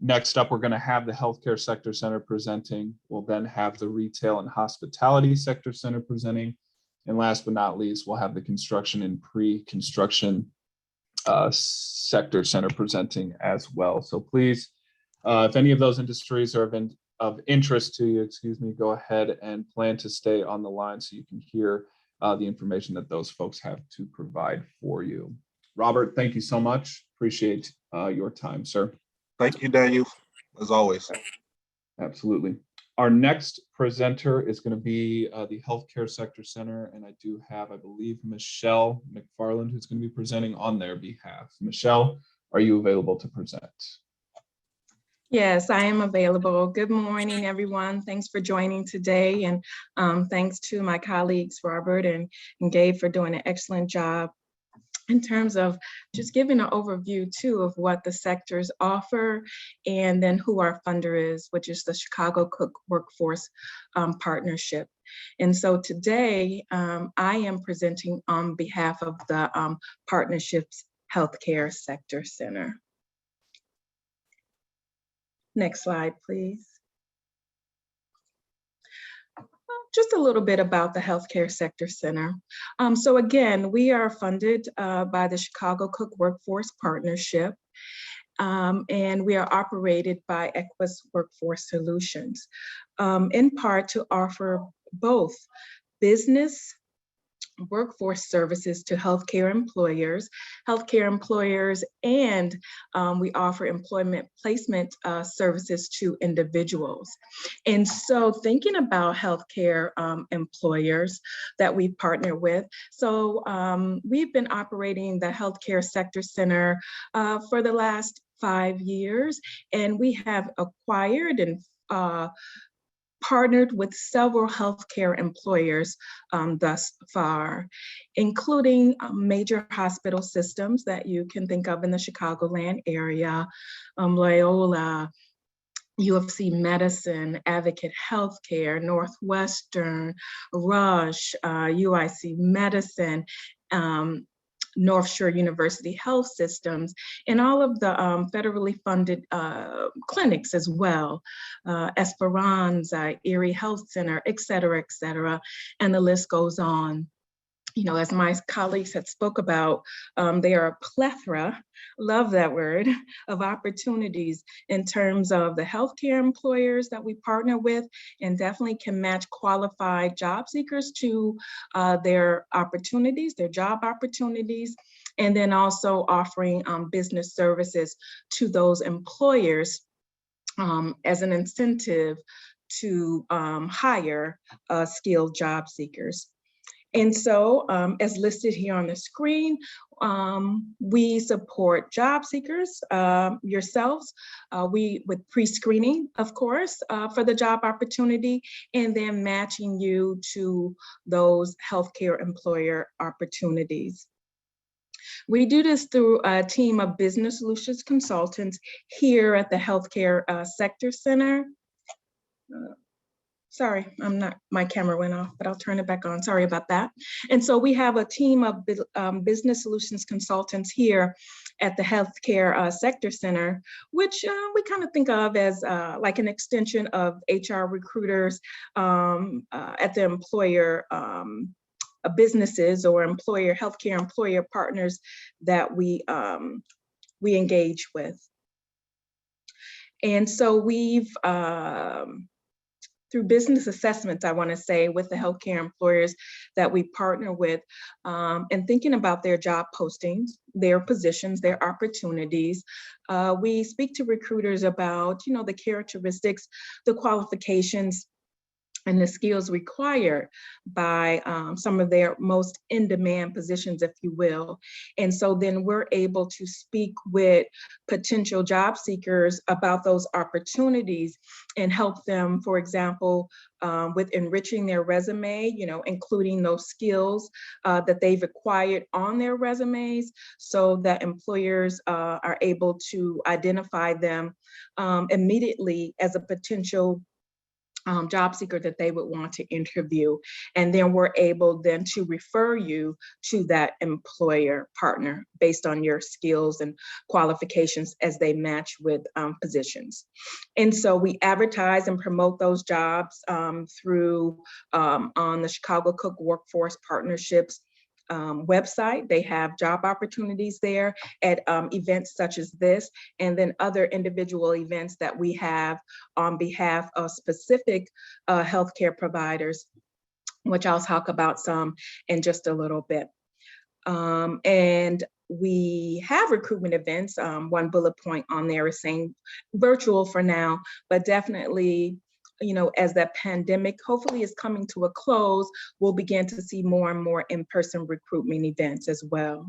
Next up, we're going to have the Healthcare Sector Center presenting. We'll then have the Retail and Hospitality Sector Center presenting. And last but not least, we'll have the Construction and Pre-Construction Sector Center presenting as well. So please, if any of those industries are of interest to you, go ahead and plan to stay on the line so you can hear the information that those folks have to provide for you. Robert, thank you so much. Appreciate your time, sir. Thank you, Daniel, as always. Absolutely. Our next presenter is going to be the Healthcare Sector Center, and I do have, I believe, Michelle McFarland, who's going to be presenting on their behalf. Michelle, are you available to present? Yes, I am available. Good morning, everyone. Thanks for joining today, and thanks to my colleagues, Robert and Gabe, for doing an excellent job in terms of just giving an overview too of what the sectors offer, and then who our funder is, which is the Chicago Cook Workforce Partnership. And so today I am presenting on behalf of the partnership's Healthcare Sector Center. Next slide, please. Just a little bit about the Healthcare Sector Center. So again, we are funded by the Chicago Cook Workforce Partnership, and we are operated by Ywca Workforce Solutions, in part to offer both business workforce services to healthcare employers, and we offer employment placement services to individuals. And so thinking about healthcare employers that we partner with, so we've been operating the Healthcare Sector Center for the last 5 years, and we have acquired and partnered with several healthcare employers thus far, including major hospital systems that you can think of in the Chicagoland area, Loyola, Ywca Medicine, Advocate Healthcare, Northwestern, Rush, UIC Medicine, North Shore University Health Systems, and all of the federally funded clinics as well, Esperanza, Erie Health Center, et cetera, and the list goes on. You know, as my colleagues had spoke about, there are a plethora, love that word, of opportunities in terms of the healthcare employers that we partner with, and definitely can match qualified job seekers to their opportunities, their job opportunities, and then also offering business services to those employers as an incentive to hire skilled job seekers. And so, as listed here on the screen, we support job seekers, yourselves, with pre-screening, of course, for the job opportunity, and then matching you to those healthcare employer opportunities. We do this through a team of business solutions consultants here at the Healthcare Sector Center. Sorry, my camera went off, but I'll turn it back on. Sorry about that. And so we have a team of business solutions consultants here at the Healthcare Sector Center, which we kind of think of as like an extension of HR recruiters at the employer businesses or healthcare employer partners that we engage with. And so we've, through business assessments, I want to say, with the healthcare employers that we partner with, and thinking about their job postings, their positions, their opportunities, we speak to recruiters about, you know, the characteristics, the qualifications, and the skills required by some of their most in-demand positions, if you will. And so then we're able to speak with potential job seekers about those opportunities and help them, for example, with enriching their resume, you know, including those skills that they've acquired on their resumes, so that employers are able to identify them immediately as a potential job seeker that they would want to interview. And then we're able then to refer you to that employer partner based on your skills and qualifications as they match with positions. And so we advertise and promote those jobs through on the Chicago Cook Workforce Partnerships website. They have job opportunities there at events such as this, and then other individual events that we have on behalf of specific healthcare providers, which I'll talk about some in just a little bit. And we have recruitment events. One bullet point on there is saying virtual for now, but definitely, you know, as that pandemic hopefully is coming to a close, we'll begin to see more and more in-person recruitment events as well.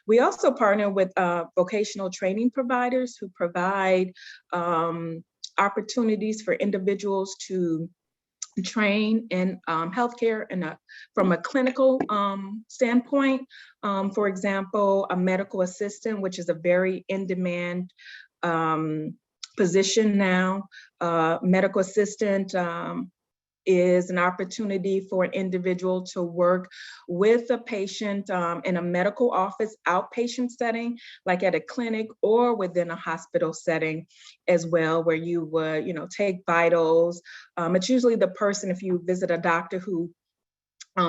We also partner with vocational training providers who provide opportunities for individuals to train in healthcare and from a clinical standpoint. For example, a medical assistant, which is a very in-demand position now. Medical assistant is an opportunity for an individual to work with a patient in a medical office outpatient setting, like at a clinic or within a hospital setting as well, where you would, you know, take vitals. It's usually the person, if you visit a doctor, who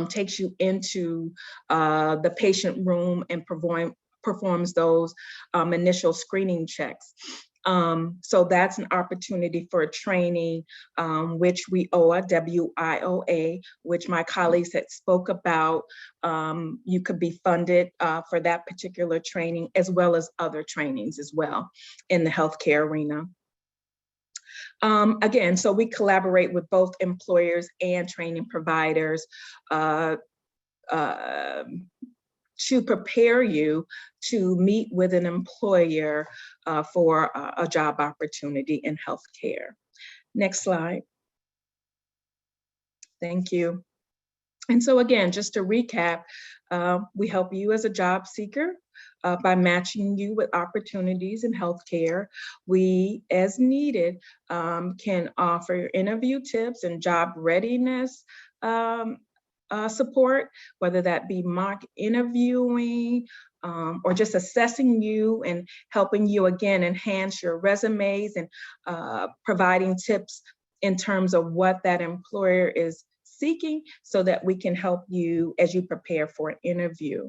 takes you into the patient room and performs those initial screening checks. So that's an opportunity for a training, which WIOA, which my colleagues had spoke about. You could be funded for that particular training, as well as other trainings as well in the healthcare arena. Again, so we collaborate with both employers and training providers to prepare you to meet with an employer for a job opportunity in healthcare. Next slide. Thank you. And so again, just to recap, we help you as a job seeker by matching you with opportunities in healthcare. We, as needed, can offer interview tips and job readiness support, whether that be mock interviewing, or just assessing you and helping you again enhance your resumes and providing tips in terms of what that employer is seeking so that we can help you as you prepare for an interview.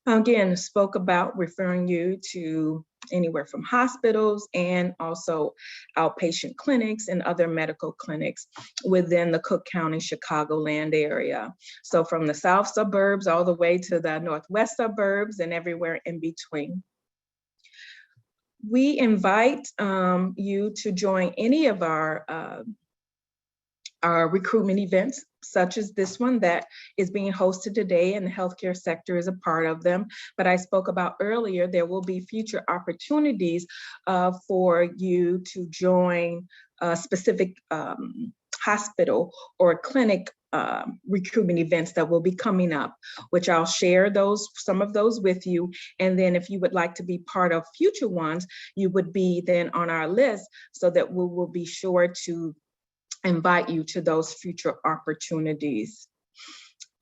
Again, spoke about referring you to anywhere from hospitals and also outpatient clinics and other medical clinics within the Cook County, Chicagoland area. So from the south suburbs all the way to the northwest suburbs and everywhere in between. We invite you to join any of our recruitment events, such as this one that is being hosted today, and the healthcare sector is a part of them. But I spoke about earlier, there will be future opportunities for you to join a specific hospital or clinic recruitment events that will be coming up, which I'll share some of those with you. And then if you would like to be part of future ones, you would be then on our list so that we will be sure to invite you to those future opportunities.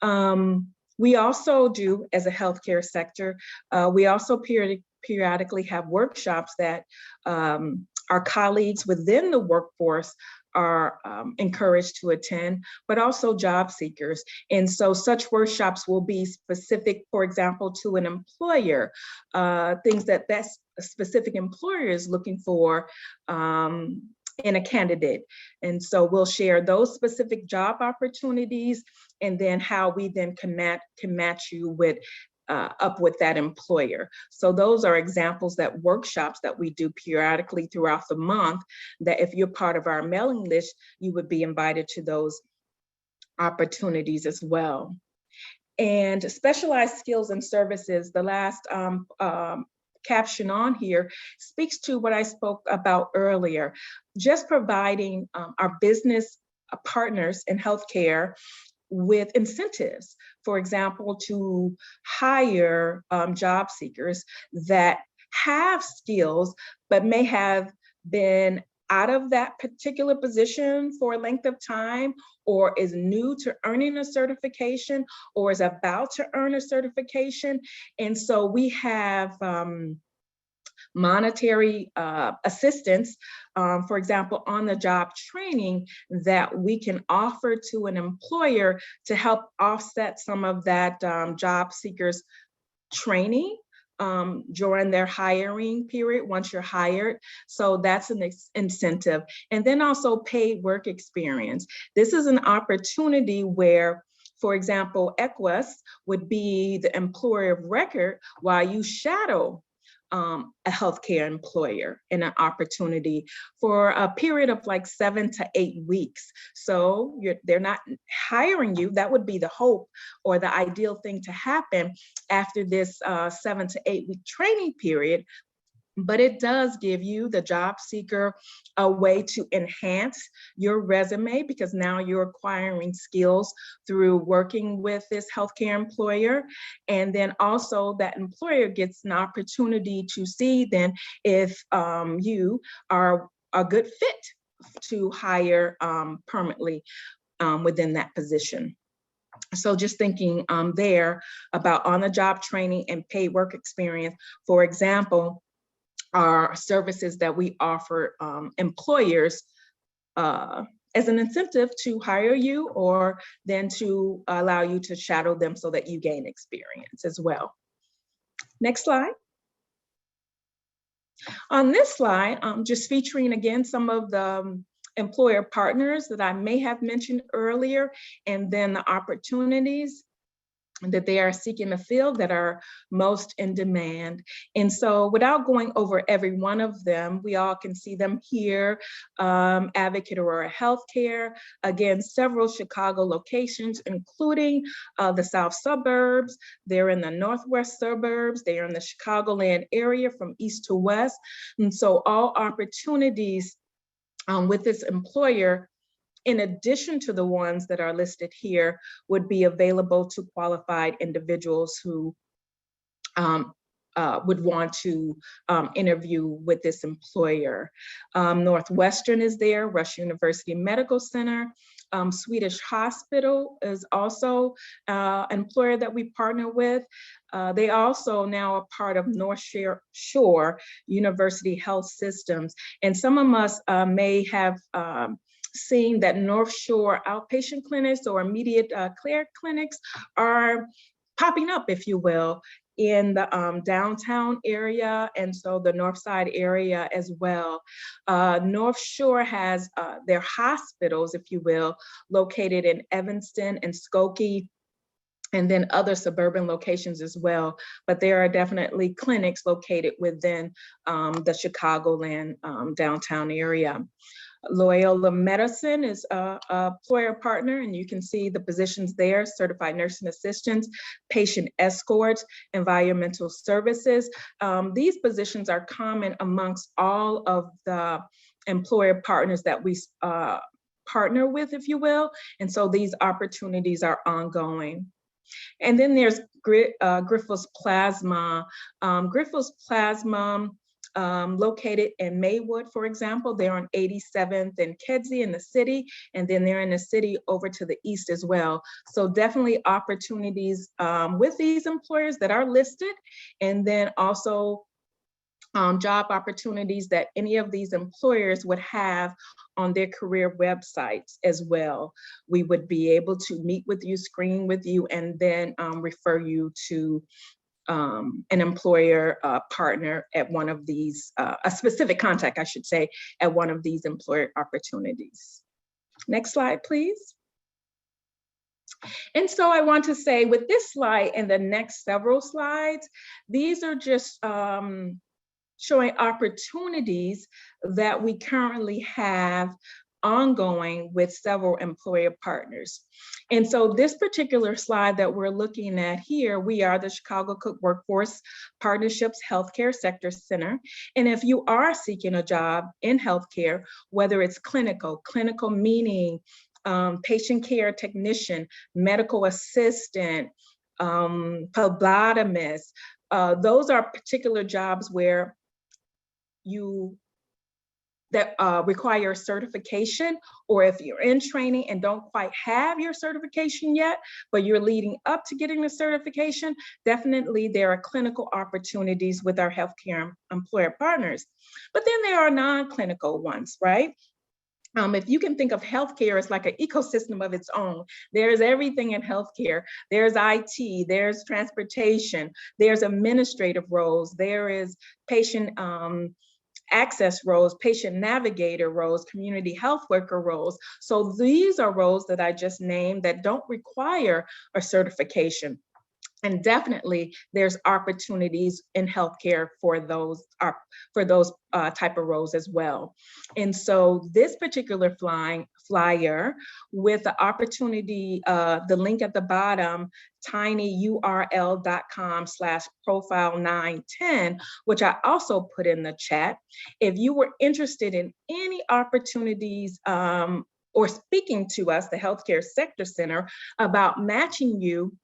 We also do, as a healthcare sector, we also periodically have workshops that our colleagues within the workforce are encouraged to attend, but also job seekers. And so such workshops will be specific, for example, to an employer, things that specific employer is looking for in a candidate. And so we'll share those specific job opportunities and then how we then can match you with up with that employer. So those are examples that workshops that we do periodically throughout the month, that if you're part of our mailing list, you would be invited to those opportunities as well. And specialized skills and services, the last caption on here speaks to what I spoke about earlier, just providing our business partners in healthcare with incentives, for example, to hire job seekers that have skills, but may have been out of that particular position for a length of time, or is new to earning a certification, or is about to earn a certification. And so we have monetary assistance, for example, on the job training that we can offer to an employer to help offset some of that job seekers training during their hiring period, once you're hired. So that's an incentive. And then also paid work experience. This is an opportunity where, for example, Ywca would be the employer of record while you shadow a healthcare employer in an opportunity for a period of like 7 to 8 weeks. So they're not hiring you. That would be the hope or the ideal thing to happen after this 7 to 8 week training period. But it does give you, the job seeker, a way to enhance your resume, because now you're acquiring skills through working with this healthcare employer. And then also that employer gets an opportunity to see then if you are a good fit to hire permanently within that position. So just thinking there about on-the-job training and paid work experience, for example, are services that we offer employers as an incentive to hire you, or then to allow you to shadow them so that you gain experience as well. Next slide. On this slide, I'm just featuring again some of the employer partners that I may have mentioned earlier, and then the opportunities that they are seeking to fill that are most in demand. And so without going over every one of them, we all can see them here. Advocate Aurora Healthcare, again, several Chicago locations, including the south suburbs. They're in the northwest suburbs. They are in the Chicagoland area from east to west. And so all opportunities with this employer, in addition to the ones that are listed here, would be available to qualified individuals who would want to interview with this employer. Northwestern is there, Rush University Medical Center, Swedish Hospital is also an employer that we partner with. They also now are part of North Shore University Health Systems. And some of us may have seen that North Shore outpatient clinics or immediate care clinics are popping up, if you will, in the downtown area, and so the North Side area as well. North Shore has their hospitals, if you will, located in Evanston and Skokie, and then other suburban locations as well. But there are definitely clinics located within the Chicagoland downtown area. Loyola Medicine is a employer partner, and you can see the positions there: certified nursing assistants, patient escorts, environmental services. These positions are common amongst all of the employer partners that we partner with, if you will. And so these opportunities are ongoing. And then there's Grifols Plasma. Grifols Plasma, located in Maywood, for example. They're on 87th and Kedzie in the city, and then they're in the city over to the east as well. So definitely opportunities with these employers that are listed, and then also job opportunities that any of these employers would have on their career websites as well. We would be able to meet with you, screen with you, and then refer you to an employer partner at one of these, a specific contact, I should say, at one of these employer opportunities. Next slide, please. And so I want to say with this slide and the next several slides, these are just showing opportunities that we currently have ongoing with several employer partners. And so this particular slide that we're looking at here, we are the Chicago Cook Workforce Partnerships Healthcare Sector Center. And if you are seeking a job in healthcare, whether it's clinical meaning patient care technician, medical assistant, phlebotomist, those are particular jobs where that require certification, or if you're in training and don't quite have your certification yet, but you're leading up to getting the certification, definitely there are clinical opportunities with our healthcare employer partners. But then there are non-clinical ones, right? If you can think of healthcare as like an ecosystem of its own, there's everything in healthcare. There's IT, there's transportation, there's administrative roles, there is patient access roles, patient navigator roles, community health worker roles. So these are roles that I just named that don't require a certification. And definitely there's opportunities in healthcare for those type of roles as well. And so this particular flyer with the opportunity, the link at the bottom, tinyurl.com/profile910, which I also put in the chat. If you were interested in any opportunities or speaking to us, the Healthcare Sector Center, about matching you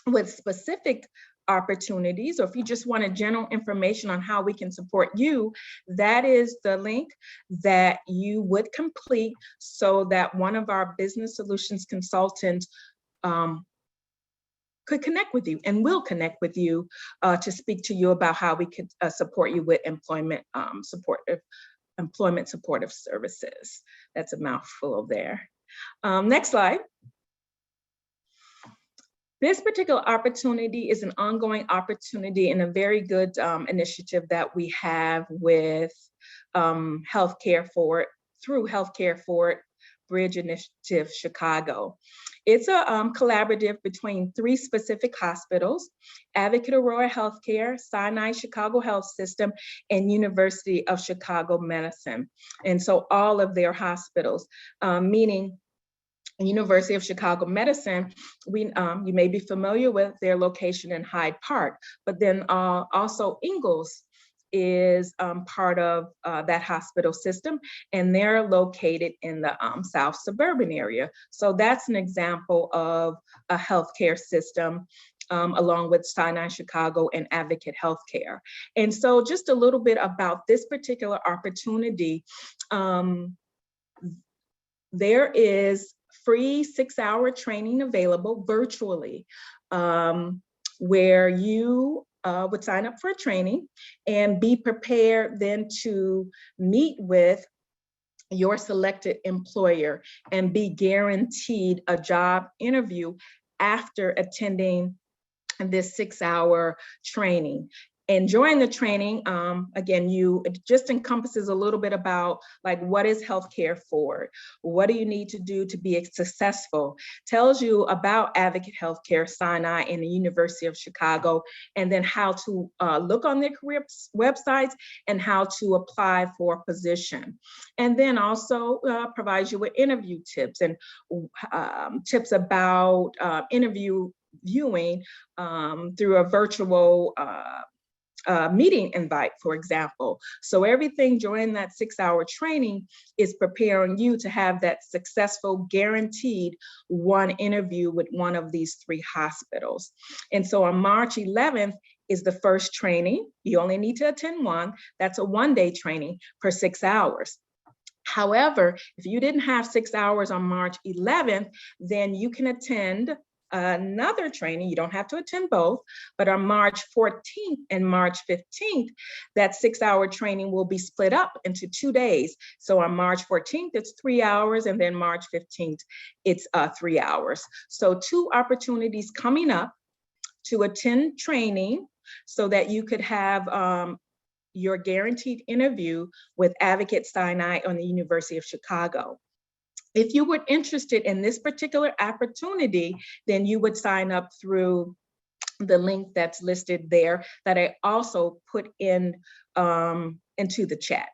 with specific opportunities, or if you just wanted general information on how we can support you, that is the link that you would complete so that one of our business solutions consultants could connect with you and will connect with you to speak to you about how we could support you with employment supportive services. That's a mouthful there. Next slide. This particular opportunity is an ongoing opportunity and a very good initiative that we have with Healthcare For It, through Healthcare For It Bridge Initiative Chicago. It's a collaborative between 3 specific hospitals: Advocate Aurora Healthcare, Sinai Chicago Health System, and University of Chicago Medicine. And so all of their hospitals, meaning University of Chicago Medicine, you may be familiar with their location in Hyde Park, but then also Ingalls is part of that hospital system, and they're located in the South suburban area. So that's an example of a healthcare system along with Sinai Chicago and Advocate Healthcare. And so just a little bit about this particular opportunity. There is free 6-hour training available virtually, where you would sign up for a training and be prepared then to meet with your selected employer and be guaranteed a job interview after attending this 6-hour training. And during the training, again, it just encompasses a little bit about like, what is healthcare for? What do you need to do to be successful? Tells you about Advocate Healthcare, Sinai, and the University of Chicago, and then how to look on their career websites and how to apply for a position. And then also provides you with interview tips and tips about interview viewing through a virtual meeting invite, for example. So everything during that 6-hour training is preparing you to have that successful, guaranteed one interview with one of these 3 hospitals. And so on March 11th is the first training. You only need to attend one. That's a one-day training for 6 hours. However, if you didn't have 6 hours on March 11th, then you can attend another training. You don't have to attend both, but on March 14th and March 15th, that 6-hour training will be split up into 2 days. So on March 14th, it's 3 hours, and then March 15th, it's 3 hours. So 2 opportunities coming up to attend training so that you could have your guaranteed interview with Advocate Sinai on the University of Chicago. If you were interested in this particular opportunity, then you would sign up through the link that's listed there that I also put in into the chat.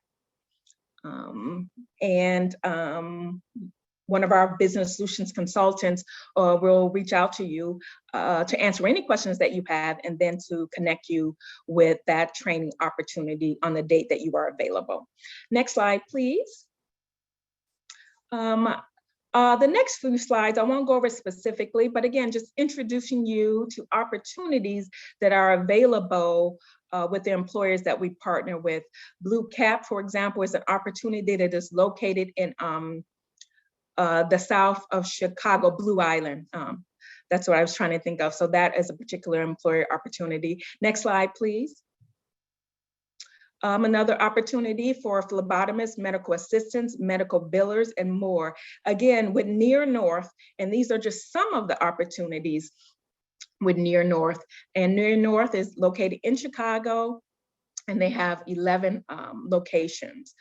One of our business solutions consultants will reach out to you to answer any questions that you have and then to connect you with that training opportunity on the date that you are available. Next slide, please. The next few slides, I won't go over specifically, but again, just introducing you to opportunities that are available with the employers that we partner with. Blue Cap, for example, is an opportunity that is located in the south of Chicago, Blue Island. That's what I was trying to think of. So that is a particular employer opportunity. Next slide, please. Another opportunity for phlebotomists, medical assistants, medical billers, and more. Again, with Near North, and these are just some of the opportunities with Near North. And Near North is located in Chicago, and they have 11 locations.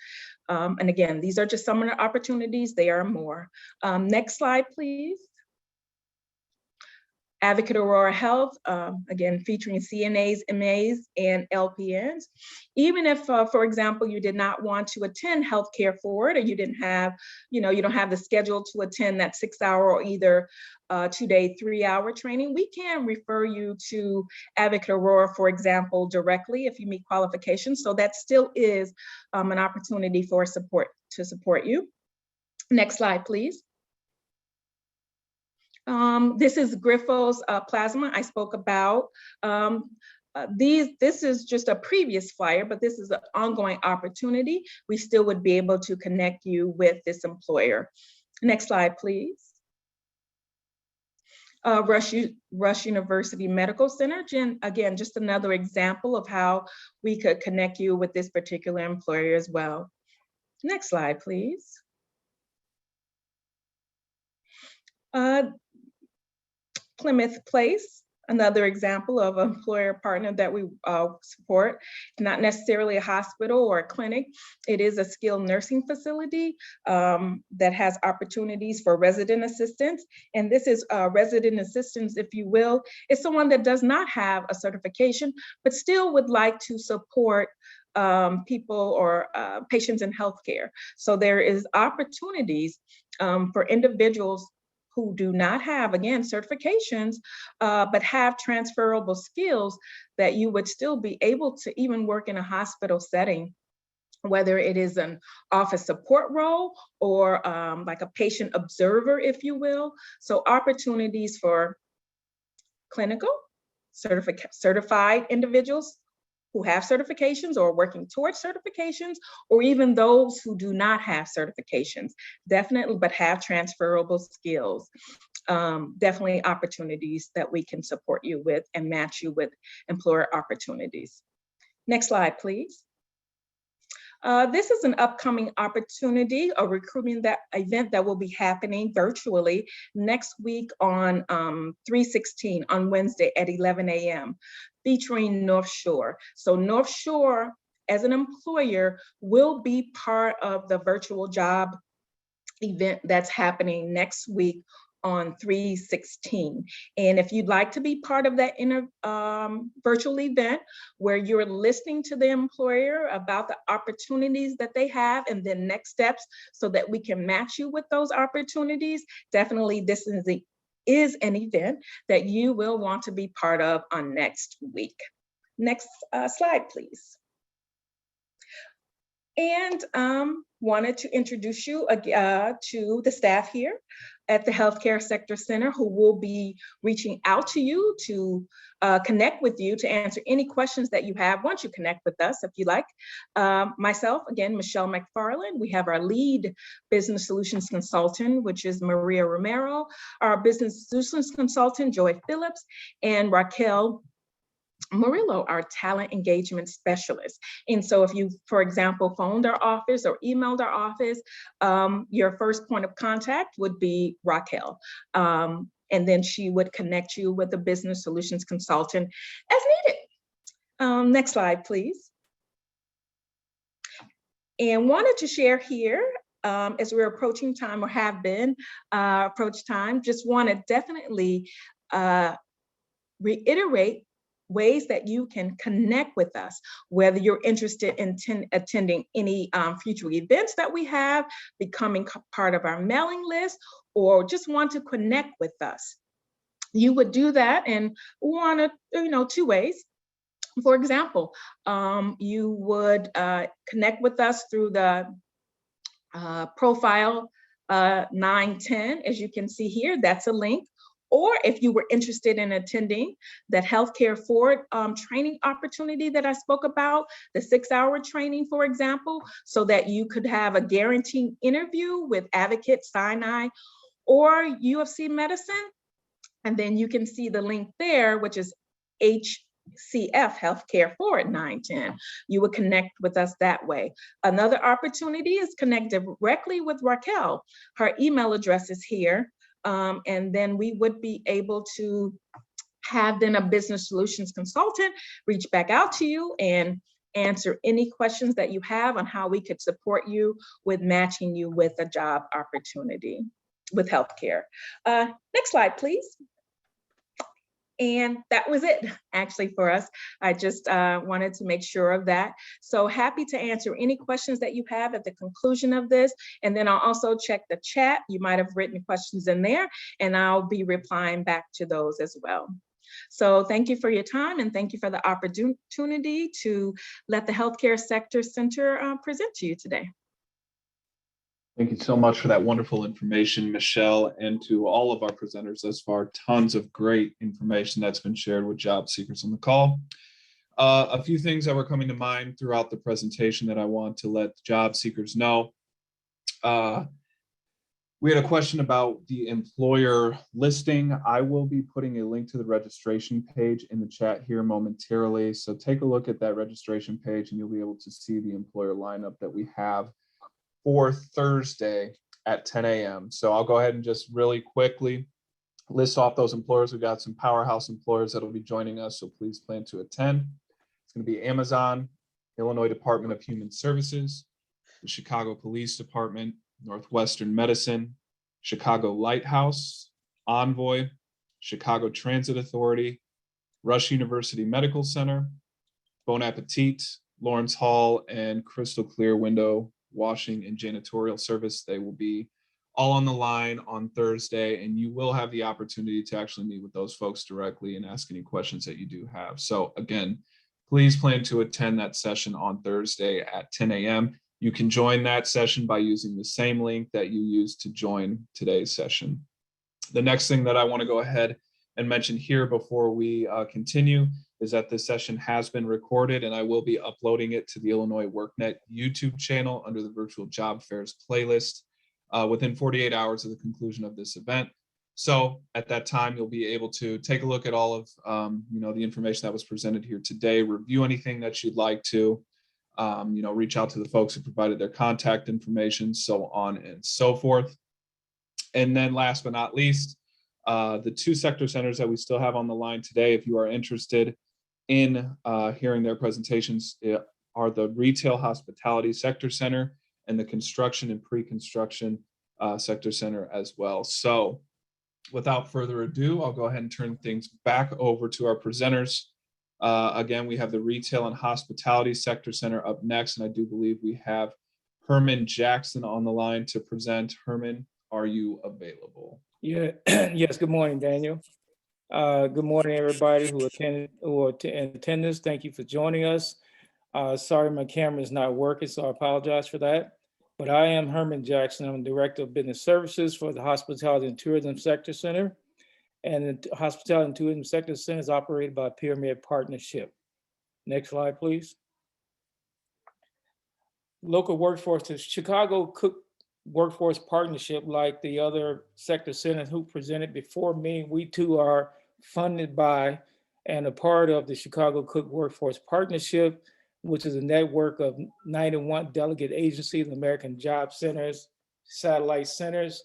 And again, these are just some of the opportunities. There are more. Next slide, please. Advocate Aurora Health, again, featuring CNAs, MAs, and LPNs. Even if, for example, you did not want to attend Healthcare Forward, or you didn't have, you don't have the schedule to attend that 6-hour or either 2-day, 3-hour training, we can refer you to Advocate Aurora, for example, directly if you meet qualifications. So that still is an opportunity for support you. Next slide, please. This is Grifols plasma I spoke about. This is just a previous flyer, but this is an ongoing opportunity. We still would be able to connect you with this employer. Next slide, please. Rush University Medical Center. Again, just another example of how we could connect you with this particular employer as well. Next slide, please. Plymouth Place, another example of an employer partner that we support, not necessarily a hospital or a clinic. It is a skilled nursing facility that has opportunities for resident assistants. And this is resident assistants, if you will, is someone that does not have a certification, but still would like to support people or patients in healthcare. So there is opportunities for individuals who do not have, again, certifications, but have transferable skills that you would still be able to even work in a hospital setting, whether it is an office support role or like a patient observer, if you will. So opportunities for clinical, certified individuals who have certifications or working towards certifications, or even those who do not have certifications, definitely, but have transferable skills. Definitely opportunities that we can support you with and match you with employer opportunities. Next slide, please. This is an upcoming opportunity, a recruitment event that will be happening virtually next week on 3/16 on Wednesday at 11 a.m. featuring North Shore. So North Shore as an employer will be part of the virtual job event that's happening next week on 3/16. And if you'd like to be part of that virtual event where you're listening to the employer about the opportunities that they have and then next steps so that we can match you with those opportunities, definitely this is an event that you will want to be part of on next week. Next slide, please. And wanted to introduce you to the staff here at the Healthcare Sector Center who will be reaching out to you to connect with you to answer any questions that you have once you connect with us, if you like. Myself, again, Michelle McFarland. We have our lead business solutions consultant, which is Maria Romero, our business solutions consultant, Joy Phillips, and Raquel Murillo, our talent engagement specialist. And so if you, for example, phoned our office or emailed our office, your first point of contact would be Raquel. And then she would connect you with a business solutions consultant as needed. Next slide, please. And wanted to share here, as we're approaching time or have been approach time, just want to definitely reiterate ways that you can connect with us, whether you're interested in attending any future events that we have, becoming part of our mailing list, or just want to connect with us. You would do that in one of, 2 ways. For example, you would connect with us through the profile 910, as you can see here, that's a link. Or if you were interested in attending that Healthcare Forward training opportunity that I spoke about, the 6-hour training, for example, so that you could have a guaranteed interview with Advocate, Sinai, or UFC Medicine. And then you can see the link there, which is HCF, Healthcare Forward 910. You would connect with us that way. Another opportunity is connect directly with Raquel. Her email address is here. And then we would be able to have then a business solutions consultant reach back out to you and answer any questions that you have on how we could support you with matching you with a job opportunity with healthcare. Next slide, please. And that was it actually for us. I just wanted to make sure of that. So happy to answer any questions that you have at the conclusion of this. And then I'll also check the chat. You might have written questions in there and I'll be replying back to those as well. So thank you for your time and thank you for the opportunity to let the Healthcare Sector Center present to you today. Thank you so much for that wonderful information, Michelle, and to all of our presenters thus far. Tons of great information that's been shared with job seekers on the call. A few things that were coming to mind throughout the presentation that I want to let job seekers know. We had a question about the employer listing. I will be putting a link to the registration page in the chat here momentarily. So take a look at that registration page and you'll be able to see the employer lineup that we have for Thursday at 10 a.m. So I'll go ahead and just really quickly list off those employers. We've got some powerhouse employers that will be joining us, so please plan to attend. It's going to be Amazon, Illinois Department of Human Services, the Chicago Police Department, Northwestern Medicine, Chicago Lighthouse, Envoy, Chicago Transit Authority, Rush University Medical Center, Bon Appetit, Lawrence Hall, and Crystal Clear Window Washing and Janitorial Service. They will be all on the line on Thursday, and you will have the opportunity to actually meet with those folks directly and ask any questions that you do have. So again, please plan to attend that session on Thursday at 10 a.m. You can join that session by using the same link that you used to join today's session. The next thing that I want to go ahead and mention here before we continue is that this session has been recorded and I will be uploading it to the Illinois WorkNet YouTube channel under the Virtual Job Fairs playlist within 48 hours of the conclusion of this event. So at that time, you'll be able to take a look at all of the information that was presented here today, review anything that you'd like to, reach out to the folks who provided their contact information, so on and so forth. And then last but not least, the two sector centers that we still have on the line today, if you are interested in hearing their presentations, are the Retail Hospitality Sector Center and the Construction and Pre-Construction Sector Center as well. So without further ado, I'll go ahead and turn things back over to our presenters. Again, we have the Retail and Hospitality Sector Center up next, and I do believe we have Herman Jackson on the line to present. Herman, are you available? Yeah, yes, good morning, Daniel. Good morning, everybody who are in attendance. Thank you for joining us. Sorry, my camera is not working, so I apologize for that. But I am Herman Jackson. I'm Director of Business Services for the Hospitality and Tourism Sector Center. And the Hospitality and Tourism Sector Center is operated by Pyramid Partnership. Next slide, please. Local workforce, the Chicago Cook Workforce Partnership, like the other sector centers who presented before me, we too are funded by and a part of the Chicago Cook Workforce Partnership, which is a network of 91 delegate agencies, American Job Centers, satellite centers.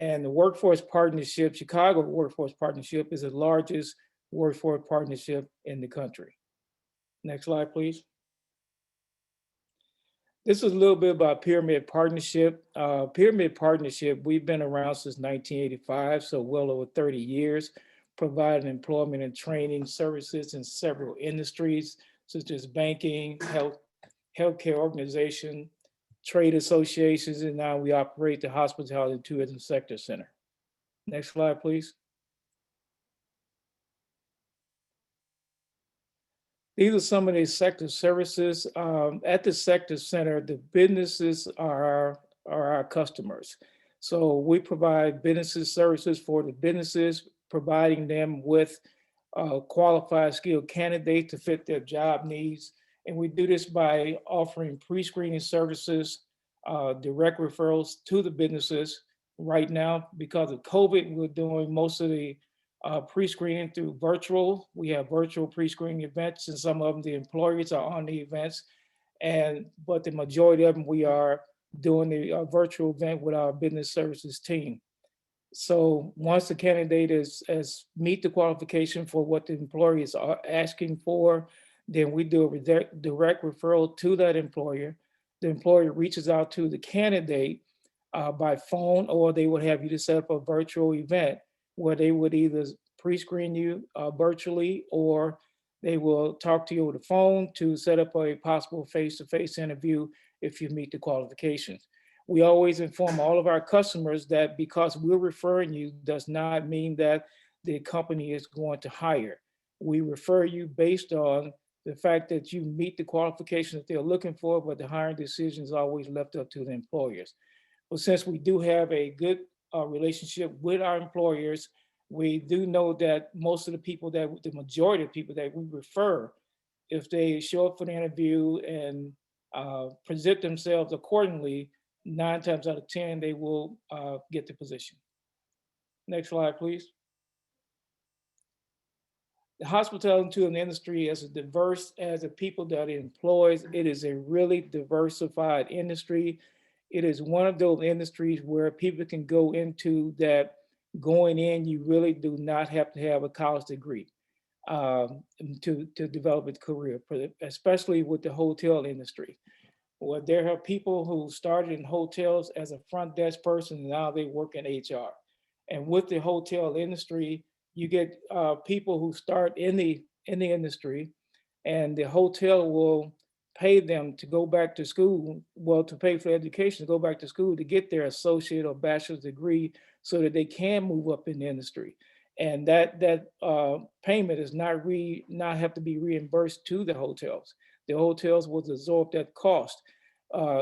And the Workforce Partnership, Chicago Workforce Partnership, is the largest workforce partnership in the country. Next slide, please. This is a little bit about Pyramid Partnership. Pyramid Partnership, we've been around since 1985, so well over 30 years, providing employment and training services in several industries, such as banking, healthcare organization, trade associations, and now we operate the Hospitality and Tourism Sector Center. Next slide, please. These are some of the sector services. At the sector center, the businesses are our customers. So we provide businesses services for the businesses, providing them with qualified skilled candidates to fit their job needs. And we do this by offering pre-screening services, direct referrals to the businesses. Right now, because of COVID, we're doing most of the pre-screening through virtual. We have virtual pre-screening events, and some of them the employers are on the events. But the majority of them, we are doing the virtual event with our business services team. So once the candidate is meet the qualification for what the employers are asking for, then we do a direct referral to that employer. The employer reaches out to the candidate by phone, or they would have you to set up a virtual event where they would either pre-screen you virtually, or they will talk to you over the phone to set up a possible face-to-face interview if you meet the qualifications. We always inform all of our customers that because we're referring you does not mean that the company is going to hire. We refer you based on the fact that you meet the qualifications that they're looking for, but the hiring decision is always left up to the employers. But since we do have a good relationship with our employers, we do know that most of the majority of people that we refer, if they show up for the interview and present themselves accordingly, 9 times out of 10, they will get the position. Next slide, please. The hospitality and tourism industry is as diverse as the people that it employs. It is a really diversified industry. It is one of those industries where people can go into that going in, you really do not have to have a college degree to develop a career, especially with the hotel industry. Well, there are people who started in hotels as a front desk person, and now they work in HR. And with the hotel industry, you get people who start in the industry, and the hotel will pay them to go back to school, well, to pay for education, to go back to school to get their associate or bachelor's degree so that they can move up in the industry. And that payment is not have to be reimbursed to the hotels. The hotels will absorb that cost.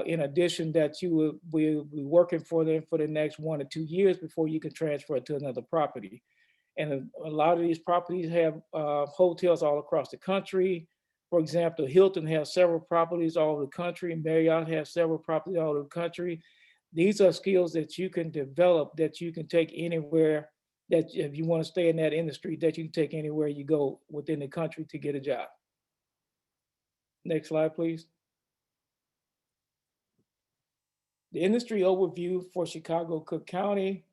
In addition, that you will be working for them for the next 1 or 2 years before you can transfer it to another property. And a lot of these properties have hotels all across the country. For example, Hilton has several properties all over the country. Marriott has several properties all over the country. These are skills that you can develop, that you can take anywhere, that if you want to stay in that industry, that you can take anywhere you go within the country to get a job. Next slide, please. The industry overview for Chicago, Cook County,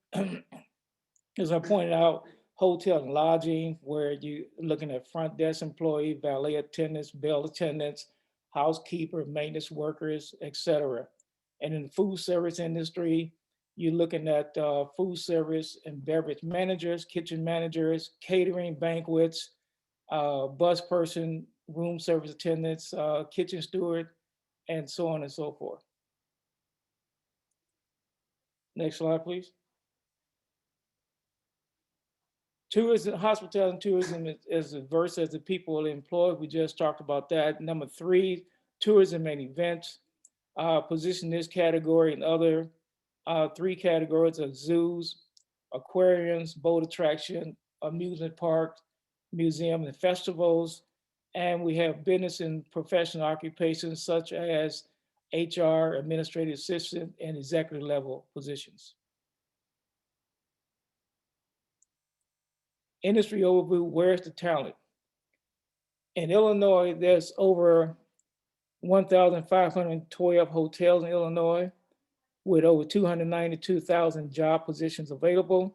as I pointed out, hotel and lodging, where you're looking at front desk employee, valet attendants, bell attendants, housekeeper, maintenance workers, etc. And in the food service industry, you're looking at food service and beverage managers, kitchen managers, catering, banquets, bus person, room service attendants, kitchen steward, and so on and so forth. Next slide, please. Tourism, hospitality and tourism is as diverse as the people employed. We just talked about that. Number 3, tourism and events. Position this category and other 3 categories of zoos, aquariums, boat attraction, amusement parks, museum and festivals. And we have business and professional occupations such as HR, administrative assistant, and executive level positions. Industry overview, where's the talent? In Illinois, there's over 1,512 hotels in Illinois with over 292,000 job positions available.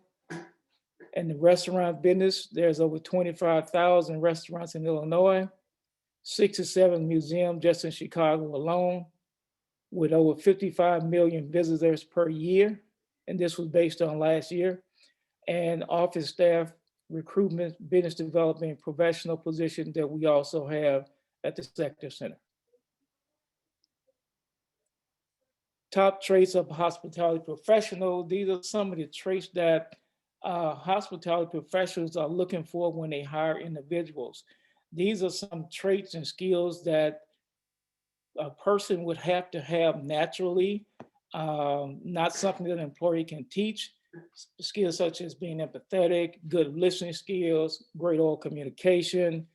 In the restaurant business, there's over 25,000 restaurants in Illinois, 67 museums just in Chicago alone, with over 55 million visitors per year. And this was based on last year. And office staff, recruitment, business development, professional position that we also have at the Sector Center. Top traits of hospitality professional. These are some of the traits that hospitality professionals are looking for when they hire individuals. These are some traits and skills that a person would have to have naturally, not something that an employee can teach. Skills such as being empathetic, good listening skills, great oral communication,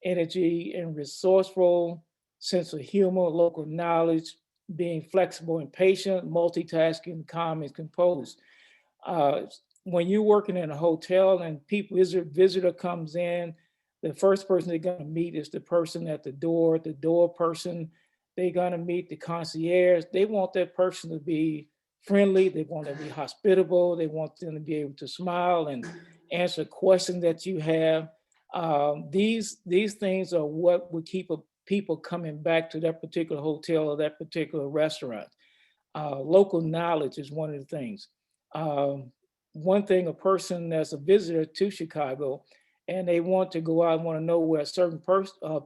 energy and resourceful, sense of humor, local knowledge, being flexible and patient, multitasking, calm and composed. When you're working in a hotel and visitor comes in, the first person they're gonna meet is the person at the door person. They're gonna meet the concierge. They want that person to be friendly, they want to be hospitable, they want them to be able to smile and answer questions that you have. These things are what would keep people coming back to that particular hotel or that particular restaurant. Local knowledge is one of the things. One thing, a person that's a visitor to Chicago and they want to go out and want to know where a certain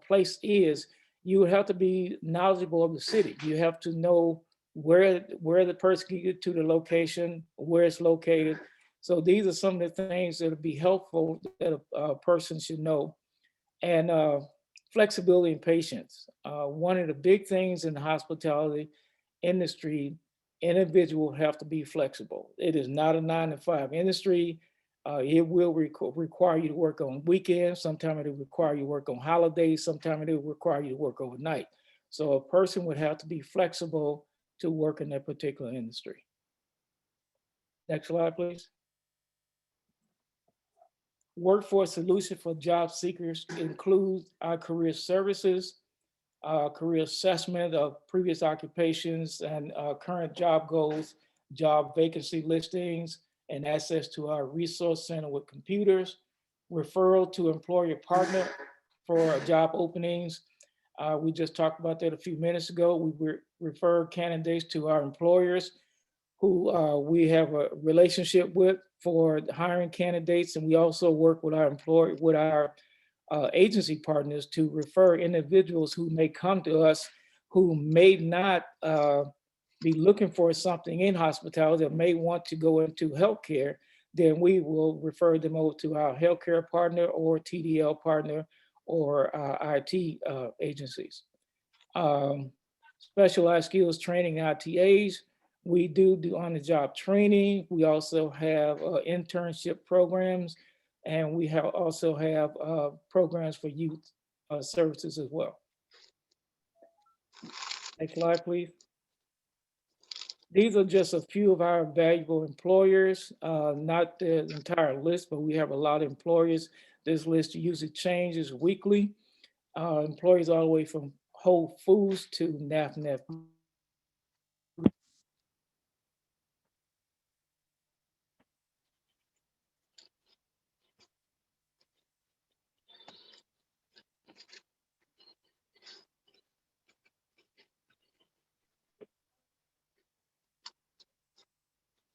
place is, you would have to be knowledgeable of the city. You have to know where the person can get to the location, where it's located. So these are some of the things that would be helpful that a person should know. And flexibility and patience. One of the big things in the hospitality industry, individuals have to be flexible. It is not a 9-to-5 industry. It will require you to work on weekends. Sometimes it will require you to work on holidays. Sometimes it will require you to work overnight. So a person would have to be flexible to work in that particular industry. Next slide, please. Workforce solution for job seekers includes our career services, career assessment of previous occupations and current job goals, job vacancy listings, and access to our resource center with computers, referral to employer partner for job openings. We just talked about that a few minutes ago. We refer candidates to our employers who we have a relationship with for hiring candidates, and we also work with our agency partners to refer individuals who may come to us who may not be looking for something in hospitality or may want to go into healthcare. Then we will refer them over to our healthcare partner or TDL partner or IT agencies. Specialized skills training, ITAs. We do on-the-job training. We also have internship programs. And we also have programs for youth services as well. Next slide, please. These are just a few of our valuable employers, not the entire list, but we have a lot of employers. This list usually changes weekly. Employees all the way from Whole Foods to NAFNF.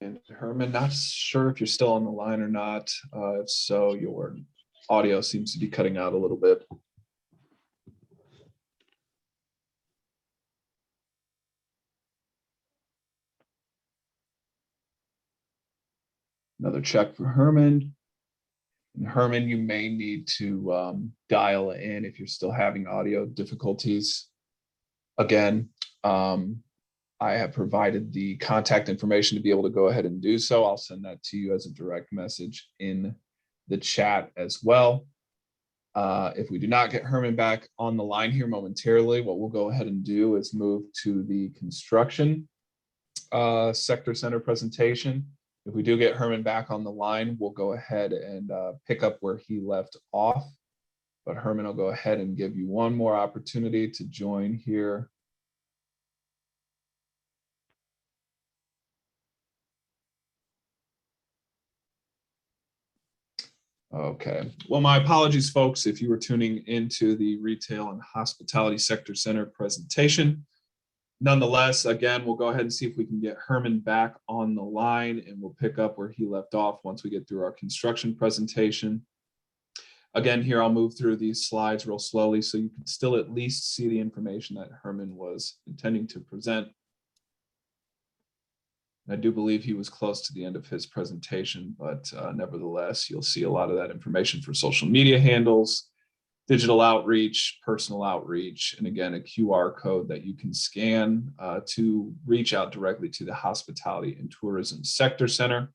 And Herman, not sure if you're still on the line or not. If so, your audio seems to be cutting out a little bit. Another check for Herman. And Herman, you may need to dial in if you're still having audio difficulties. Again, I have provided the contact information to be able to go ahead and do so. I'll send that to you as a direct message in the chat as well. If we do not get Herman back on the line here momentarily, what we'll go ahead and do is move to the construction sector center presentation. If we do get Herman back on the line, we'll go ahead and pick up where he left off. But Herman will go ahead and give you one more opportunity to join here. Okay, well, my apologies, folks, if you were tuning into the Retail and Hospitality Sector Center presentation. Nonetheless, again, we'll go ahead and see if we can get Herman back on the line, and we'll pick up where he left off once we get through our construction presentation. Again, here I'll move through these slides real slowly so you can still at least see the information that Herman was intending to present. I do believe he was close to the end of his presentation, but nevertheless, you'll see a lot of that information for social media handles, digital outreach, personal outreach, and again, a QR code that you can scan to reach out directly to the Hospitality and Tourism Sector Center.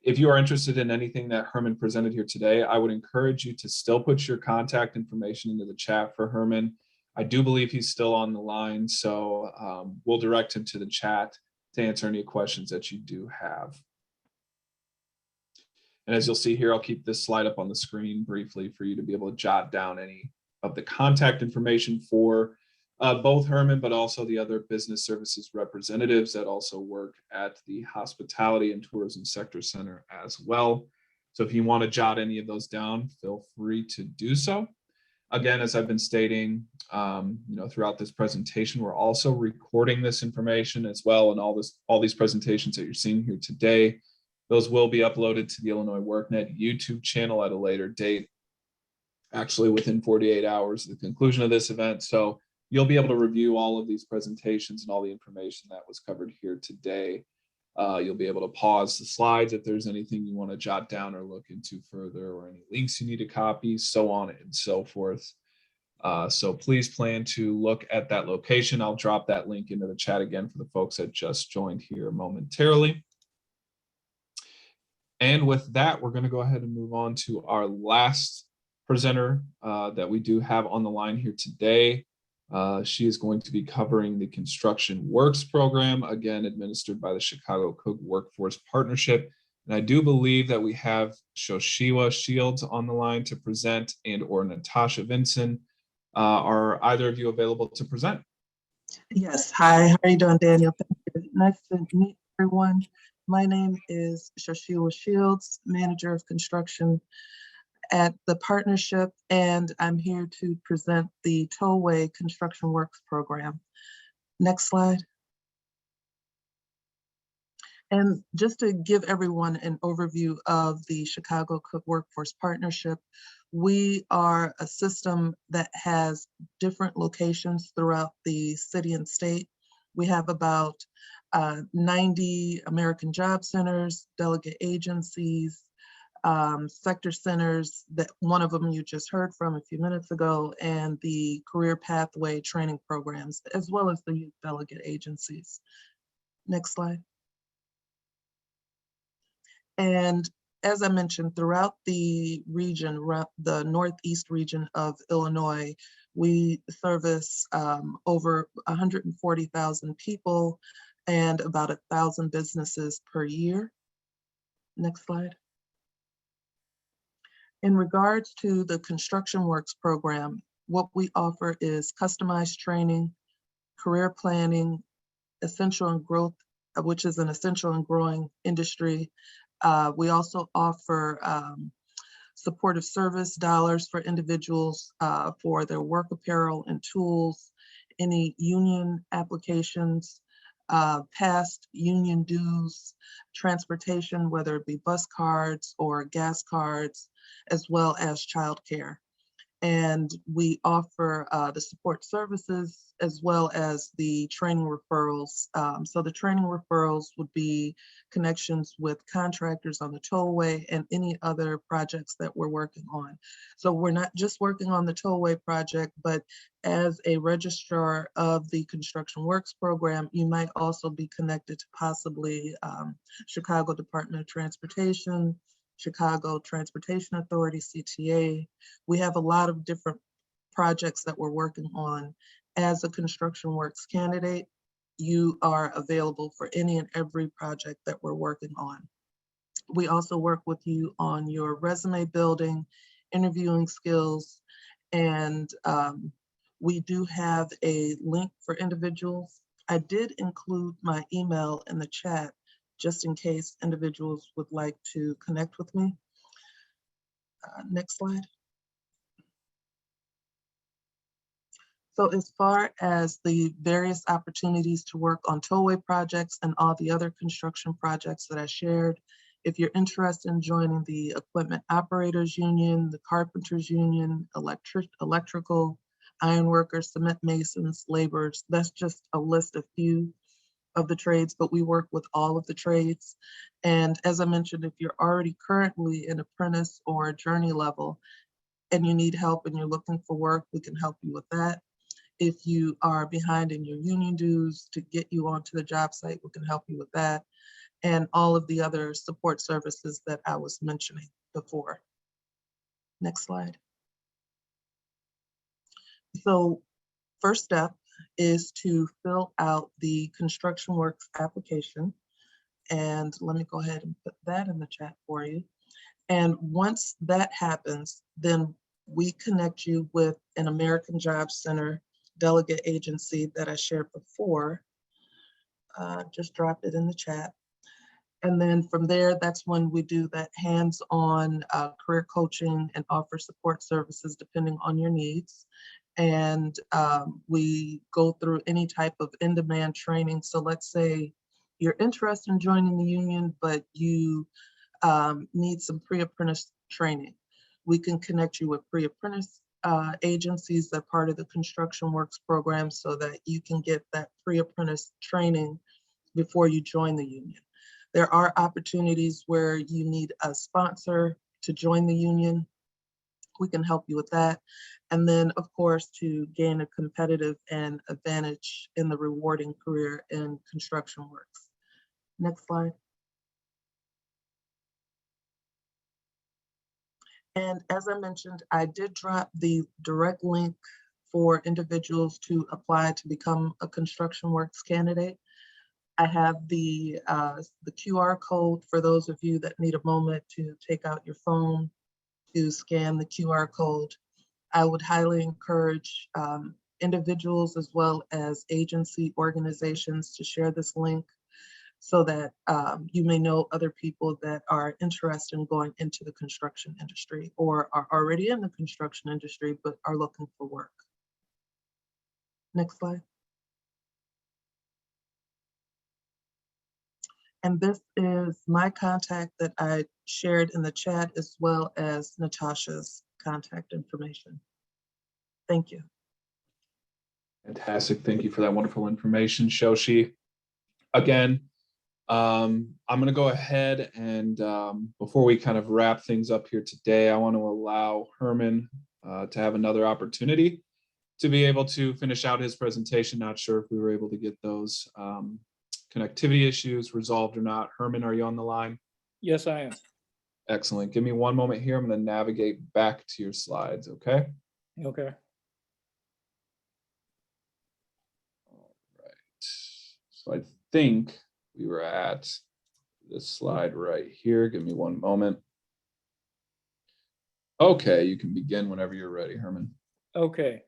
If you are interested in anything that Herman presented here today, I would encourage you to still put your contact information into the chat for Herman. I do believe he's still on the line, so we'll direct him to the chat to answer any questions that you do have. And as you'll see here, I'll keep this slide up on the screen briefly for you to be able to jot down any of the contact information for both Herman, but also the other business services representatives that also work at the Hospitality and Tourism Sector Center as well. So if you want to jot any of those down, feel free to do so. Again, as I've been stating, throughout this presentation, we're also recording this information as well, and all these presentations that you're seeing here today. Those will be uploaded to the Illinois WorkNet YouTube channel at a later date, actually within 48 hours of the conclusion of this event. So you'll be able to review all of these presentations and all the information that was covered here today. You'll be able to pause the slides if there's anything you want to jot down or look into further, or any links you need to copy, so on and so forth. So please plan to look at that location. I'll drop that link into the chat again for the folks that just joined here momentarily. And with that, we're going to go ahead and move on to our last presenter that we do have on the line here today. She is going to be covering the Construction Works program, again, administered by the Chicago Cook Workforce Partnership. And I do believe that we have Shashila Shields on the line to present, and or Natasha Vinson. Are either of you available to present? Yes. Hi, how are you doing, Daniel? Thank you. Nice to meet everyone. My name is Shashila Shields, Manager of Construction at the partnership, and I'm here to present the Tollway Construction Works program. Next slide. And just to give everyone an overview of the Chicago Cook Workforce Partnership, we are a system that has different locations throughout the city and state. We have about 90 American Job Centers, delegate agencies, sector centers, that one of them you just heard from a few minutes ago, and the career pathway training programs, as well as the youth delegate agencies. Next slide. And as I mentioned, throughout the region, the Northeast region of Illinois, we service over 140,000 people and about 1,000 businesses per year. Next slide. In regards to the Construction Works program, what we offer is customized training, career planning, essential and growth, which is an essential and growing industry. We also offer supportive service dollars for individuals for their work apparel and tools, any union applications, past union dues, transportation, whether it be bus cards or gas cards, as well as childcare. And we offer the support services as well as the training referrals. So the training referrals would be connections with contractors on the tollway and any other projects that we're working on. So we're not just working on the tollway project, but as a registrar of the Construction Works program, you might also be connected to possibly Chicago Department of Transportation, Chicago Transportation Authority, CTA. We have a lot of different projects that we're working on. As a Construction Works candidate, you are available for any and every project that we're working on. We also work with you on your resume building, interviewing skills, and we do have a link for individuals. I did include my email in the chat just in case individuals would like to connect with me. Next slide. So as far as the various opportunities to work on tollway projects and all the other construction projects that I shared, if you're interested in joining the Equipment Operators Union, the Carpenters Union, electrical, ironworkers, cement masons, laborers, that's just a list of few of the trades, but we work with all of the trades. And as I mentioned, if you're already currently an apprentice or a journey level and you need help and you're looking for work, we can help you with that. If you are behind in your union dues to get you onto the job site, we can help you with that. And all of the other support services that I was mentioning before. Next slide. So first step is to fill out the Construction Works application. And let me go ahead and put that in the chat for you. And once that happens, then we connect you with an American Job Center delegate agency that I shared before. Just dropped it in the chat. And then from there, that's when we do that hands-on career coaching and offer support services depending on your needs. And we go through any type of in-demand training. So let's say you're interested in joining the union, but you need some pre-apprentice training. We can connect you with pre-apprentice agencies that are part of the Construction Works program so that you can get that pre-apprentice training before you join the union. There are opportunities where you need a sponsor to join the union. We can help you with that. And then, of course, to gain a competitive and advantage in the rewarding career in Construction Works. Next slide. And as I mentioned, I did drop the direct link for individuals to apply to become a Construction Works candidate. I have the QR code for those of you that need a moment to take out your phone to scan the QR code. I would highly encourage individuals as well as agency organizations to share this link so that you may know other people that are interested in going into the construction industry or are already in the construction industry but are looking for work. Next slide. And this is my contact that I shared in the chat as well as Natasha's contact information. Thank you. Fantastic. Thank you for that wonderful information, Shoshi. Again, I'm going to go ahead and before we kind of wrap things up here today, I want to allow Herman to have another opportunity to be able to finish out his presentation. Not sure if we were able to get those connectivity issues resolved or not. Herman, are you on the line? Yes, I am. Excellent. Give me one moment here. I'm going to navigate back to your slides, okay? Okay. All right. So I think we were at this slide right here. Give me one moment. Okay, you can begin whenever you're ready, Herman. Okay.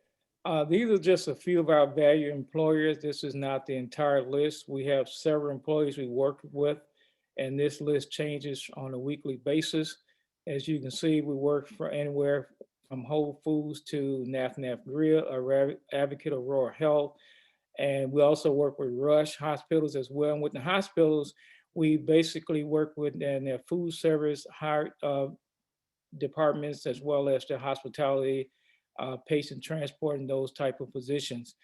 These are just a few of our valued employers. This is not the entire list. We have several employees we work with, and this list changes on a weekly basis. As you can see, we work for anywhere from Whole Foods to Naf Grill, Advocate, Aurora Health, and we also work with Rush hospitals as well. And with the hospitals, we basically work with their food service, higher departments, as well as the hospitality, patient transport, and those type of positions.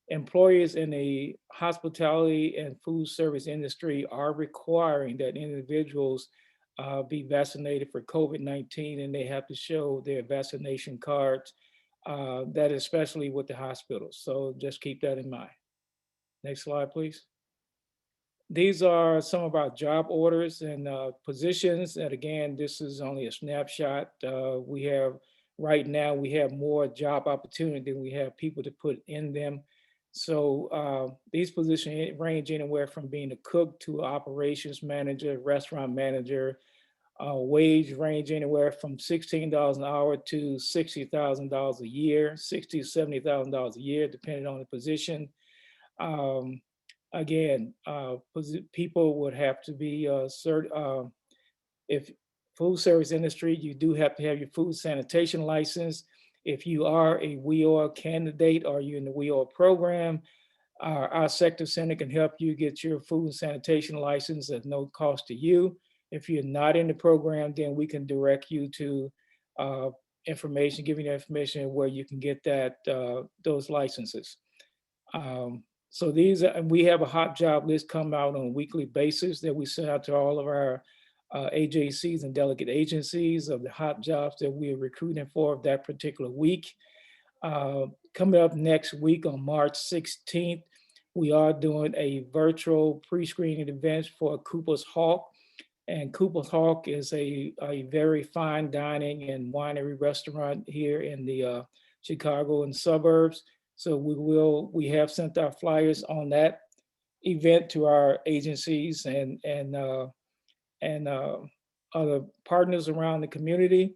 Employers in the hospitality and food service industry are requiring that individuals be vaccinated for COVID-19, and they have to show their vaccination cards, that especially with the hospitals. So just keep that in mind. Next slide, please. These are some of our job orders and positions. And again, this is only a snapshot. Right now, we have more job opportunity than we have people to put in them. So these positions range anywhere from being a cook to operations manager, restaurant manager. Wage range anywhere from $16 an hour to $60,000 a year, $60,000 to $70,000 a year, depending on the position. Again, people would have to be if food service industry, you do have to have your food sanitation license. If you are a WEOR candidate or you're in the WEOR program, our sector center can help you get your food and sanitation license at no cost to you. If you're not in the program, then we can direct you to information, giving you information where you can get those licenses. So we have a hot job list come out on a weekly basis that we send out to all of our AJCs and delegate agencies of the hot jobs that we are recruiting for that particular week. Coming up next week on March 16th, we are doing a virtual pre-screening event for Cooper's Hawk. And Cooper's Hawk is a very fine dining and winery restaurant here in the Chicago and suburbs. So we have sent our flyers on that event to our agencies and other partners around the community.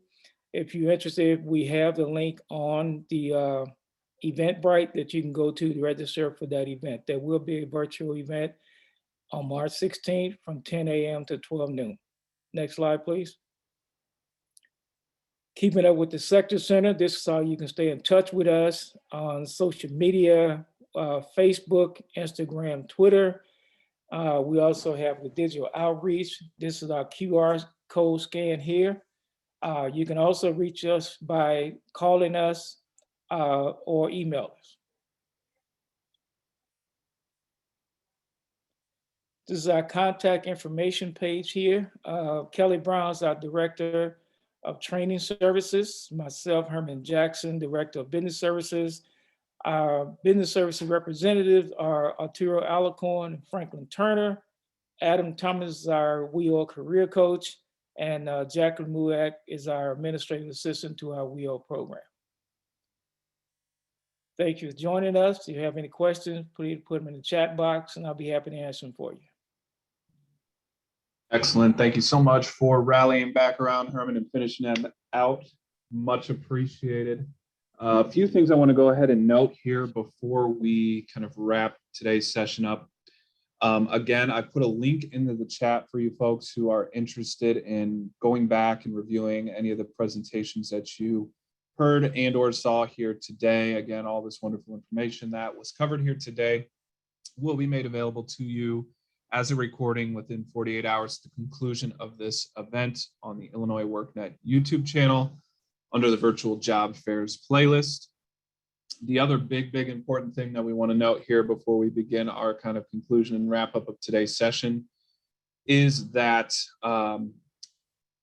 If you're interested, we have the link on the Eventbrite that you can go to register for that event. There will be a virtual event on March 16th from 10 a.m. to 12 noon. Next slide, please. Keeping up with the Sector Center, this is how you can stay in touch with us on social media, Facebook, Instagram, Twitter. We also have the digital outreach. This is our QR code scan here. You can also reach us by calling us or email us. This is our contact information page here. Kelly Brown is our Director of Training Services. Myself, Herman Jackson, Director of Business Services. Our business services representatives are Arturo Alicorn and Franklin Turner. Adam Thomas is our WEOR career coach, and Jacqueline Muak is our administrative assistant to our WEOR program. Thank you for joining us. If you have any questions, please put them in the chat box and I'll be happy to answer them for you. Excellent. Thank you so much for rallying back around, Herman, and finishing them out. Much appreciated. A few things I want to go ahead and note here before we kind of wrap today's session up. Again, I put a link into the chat for you folks who are interested in going back and reviewing any of the presentations that you heard and or saw here today. Again, all this wonderful information that was covered here today will be made available to you as a recording within 48 hours at the conclusion of this event on the Illinois WorkNet YouTube channel under the virtual job fairs playlist. The other big important thing that we want to note here before we begin our kind of conclusion and wrap up of today's session is that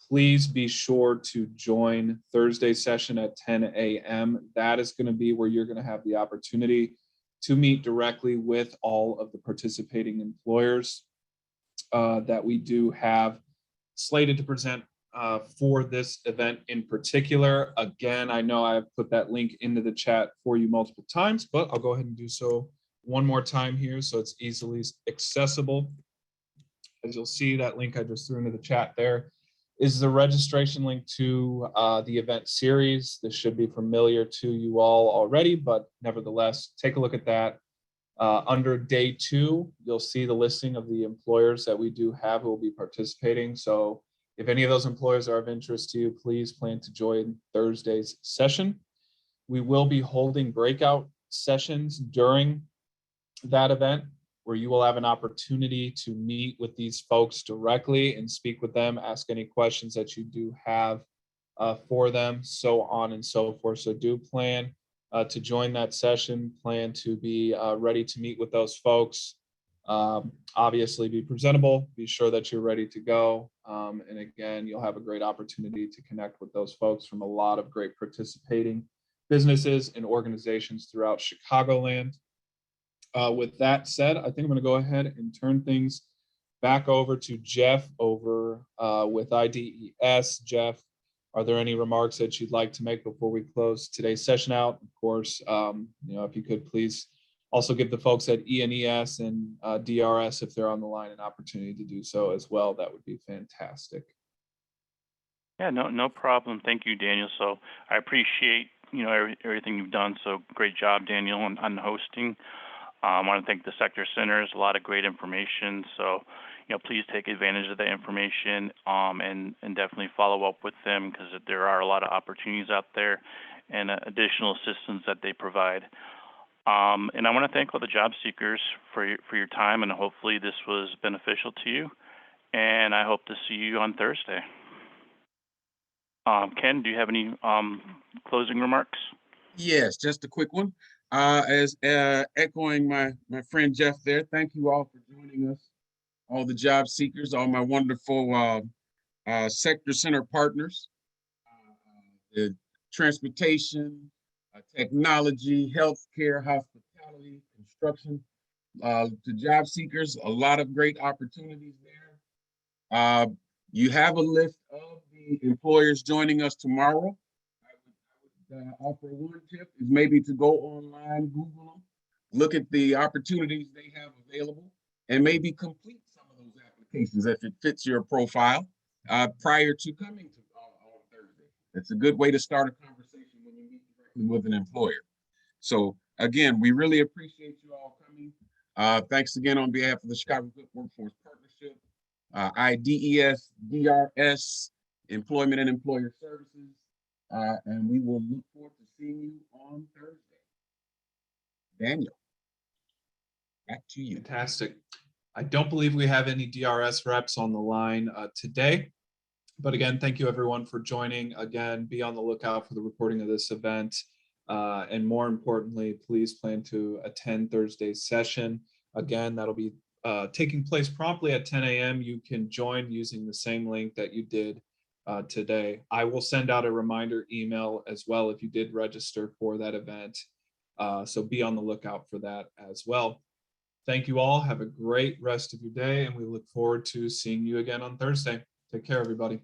please be sure to join Thursday's session at 10 a.m. That is going to be where you're going to have the opportunity to meet directly with all of the participating employers that we do have slated to present for this event in particular. Again, I know I've put that link into the chat for you multiple times, but I'll go ahead and do so one more time here so it's easily accessible. As you'll see, that link I just threw into the chat there is the registration link to the event series. This should be familiar to you all already, but nevertheless, take a look at that. Under day 2, you'll see the listing of the employers that we do have who will be participating. So if any of those employers are of interest to you, please plan to join Thursday's session. We will be holding breakout sessions during that event where you will have an opportunity to meet with these folks directly and speak with them, ask any questions that you do have for them, so on and so forth. So do plan to join that session, plan to be ready to meet with those folks. Obviously be presentable, be sure that you're ready to go. And again, you'll have a great opportunity to connect with those folks from a lot of great participating businesses and organizations throughout Chicagoland. With that said, I think I'm going to go ahead and turn things back over to Jeff over with IDES. Jeff, are there any remarks that you'd like to make before we close today's session out? Of course, if you could please also give the folks at E&ES and DRS, if they're on the line, an opportunity to do so as well. That would be fantastic. Yeah, no problem. Thank you, Daniel. So I appreciate everything you've done. So great job, Daniel, on hosting. I want to thank the Sector Centers, a lot of great information. So, please take advantage of the information and definitely follow up with them because there are a lot of opportunities out there and additional assistance that they provide. And I want to thank all the job seekers for your time, and hopefully this was beneficial to you. And I hope to see you on Thursday. Ken, do you have any closing remarks? Yes, just a quick one. As echoing my friend Jeff there, thank you all for joining us, all the job seekers, all my wonderful Sector Center partners, the transportation, technology, healthcare, hospitality, construction, to job seekers, a lot of great opportunities there. You have a list of the employers joining us tomorrow. Offer one tip is maybe to go online, Google them, look at the opportunities they have available, and maybe complete some of those applications if it fits your profile prior to coming to on Thursday. It's a good way to start a conversation when you meet directly with an employer. So again, we really appreciate you all coming. Thanks again on behalf of the Chicago Cook Workforce Partnership, IDES, DRS, Employment and Employer Services. And we will look forward to seeing you on Thursday. Daniel, back to you. Fantastic. I don't believe we have any DRS reps on the line today. But again, thank you everyone for joining. Again, be on the lookout for the recording of this event. And more importantly, please plan to attend Thursday's session. Again, that'll be taking place promptly at 10 a.m. You can join using the same link that you did today. I will send out a reminder email as well if you did register for that event. So be on the lookout for that as well. Thank you all. Have a great rest of your day, and we look forward to seeing you again on Thursday. Take care, everybody.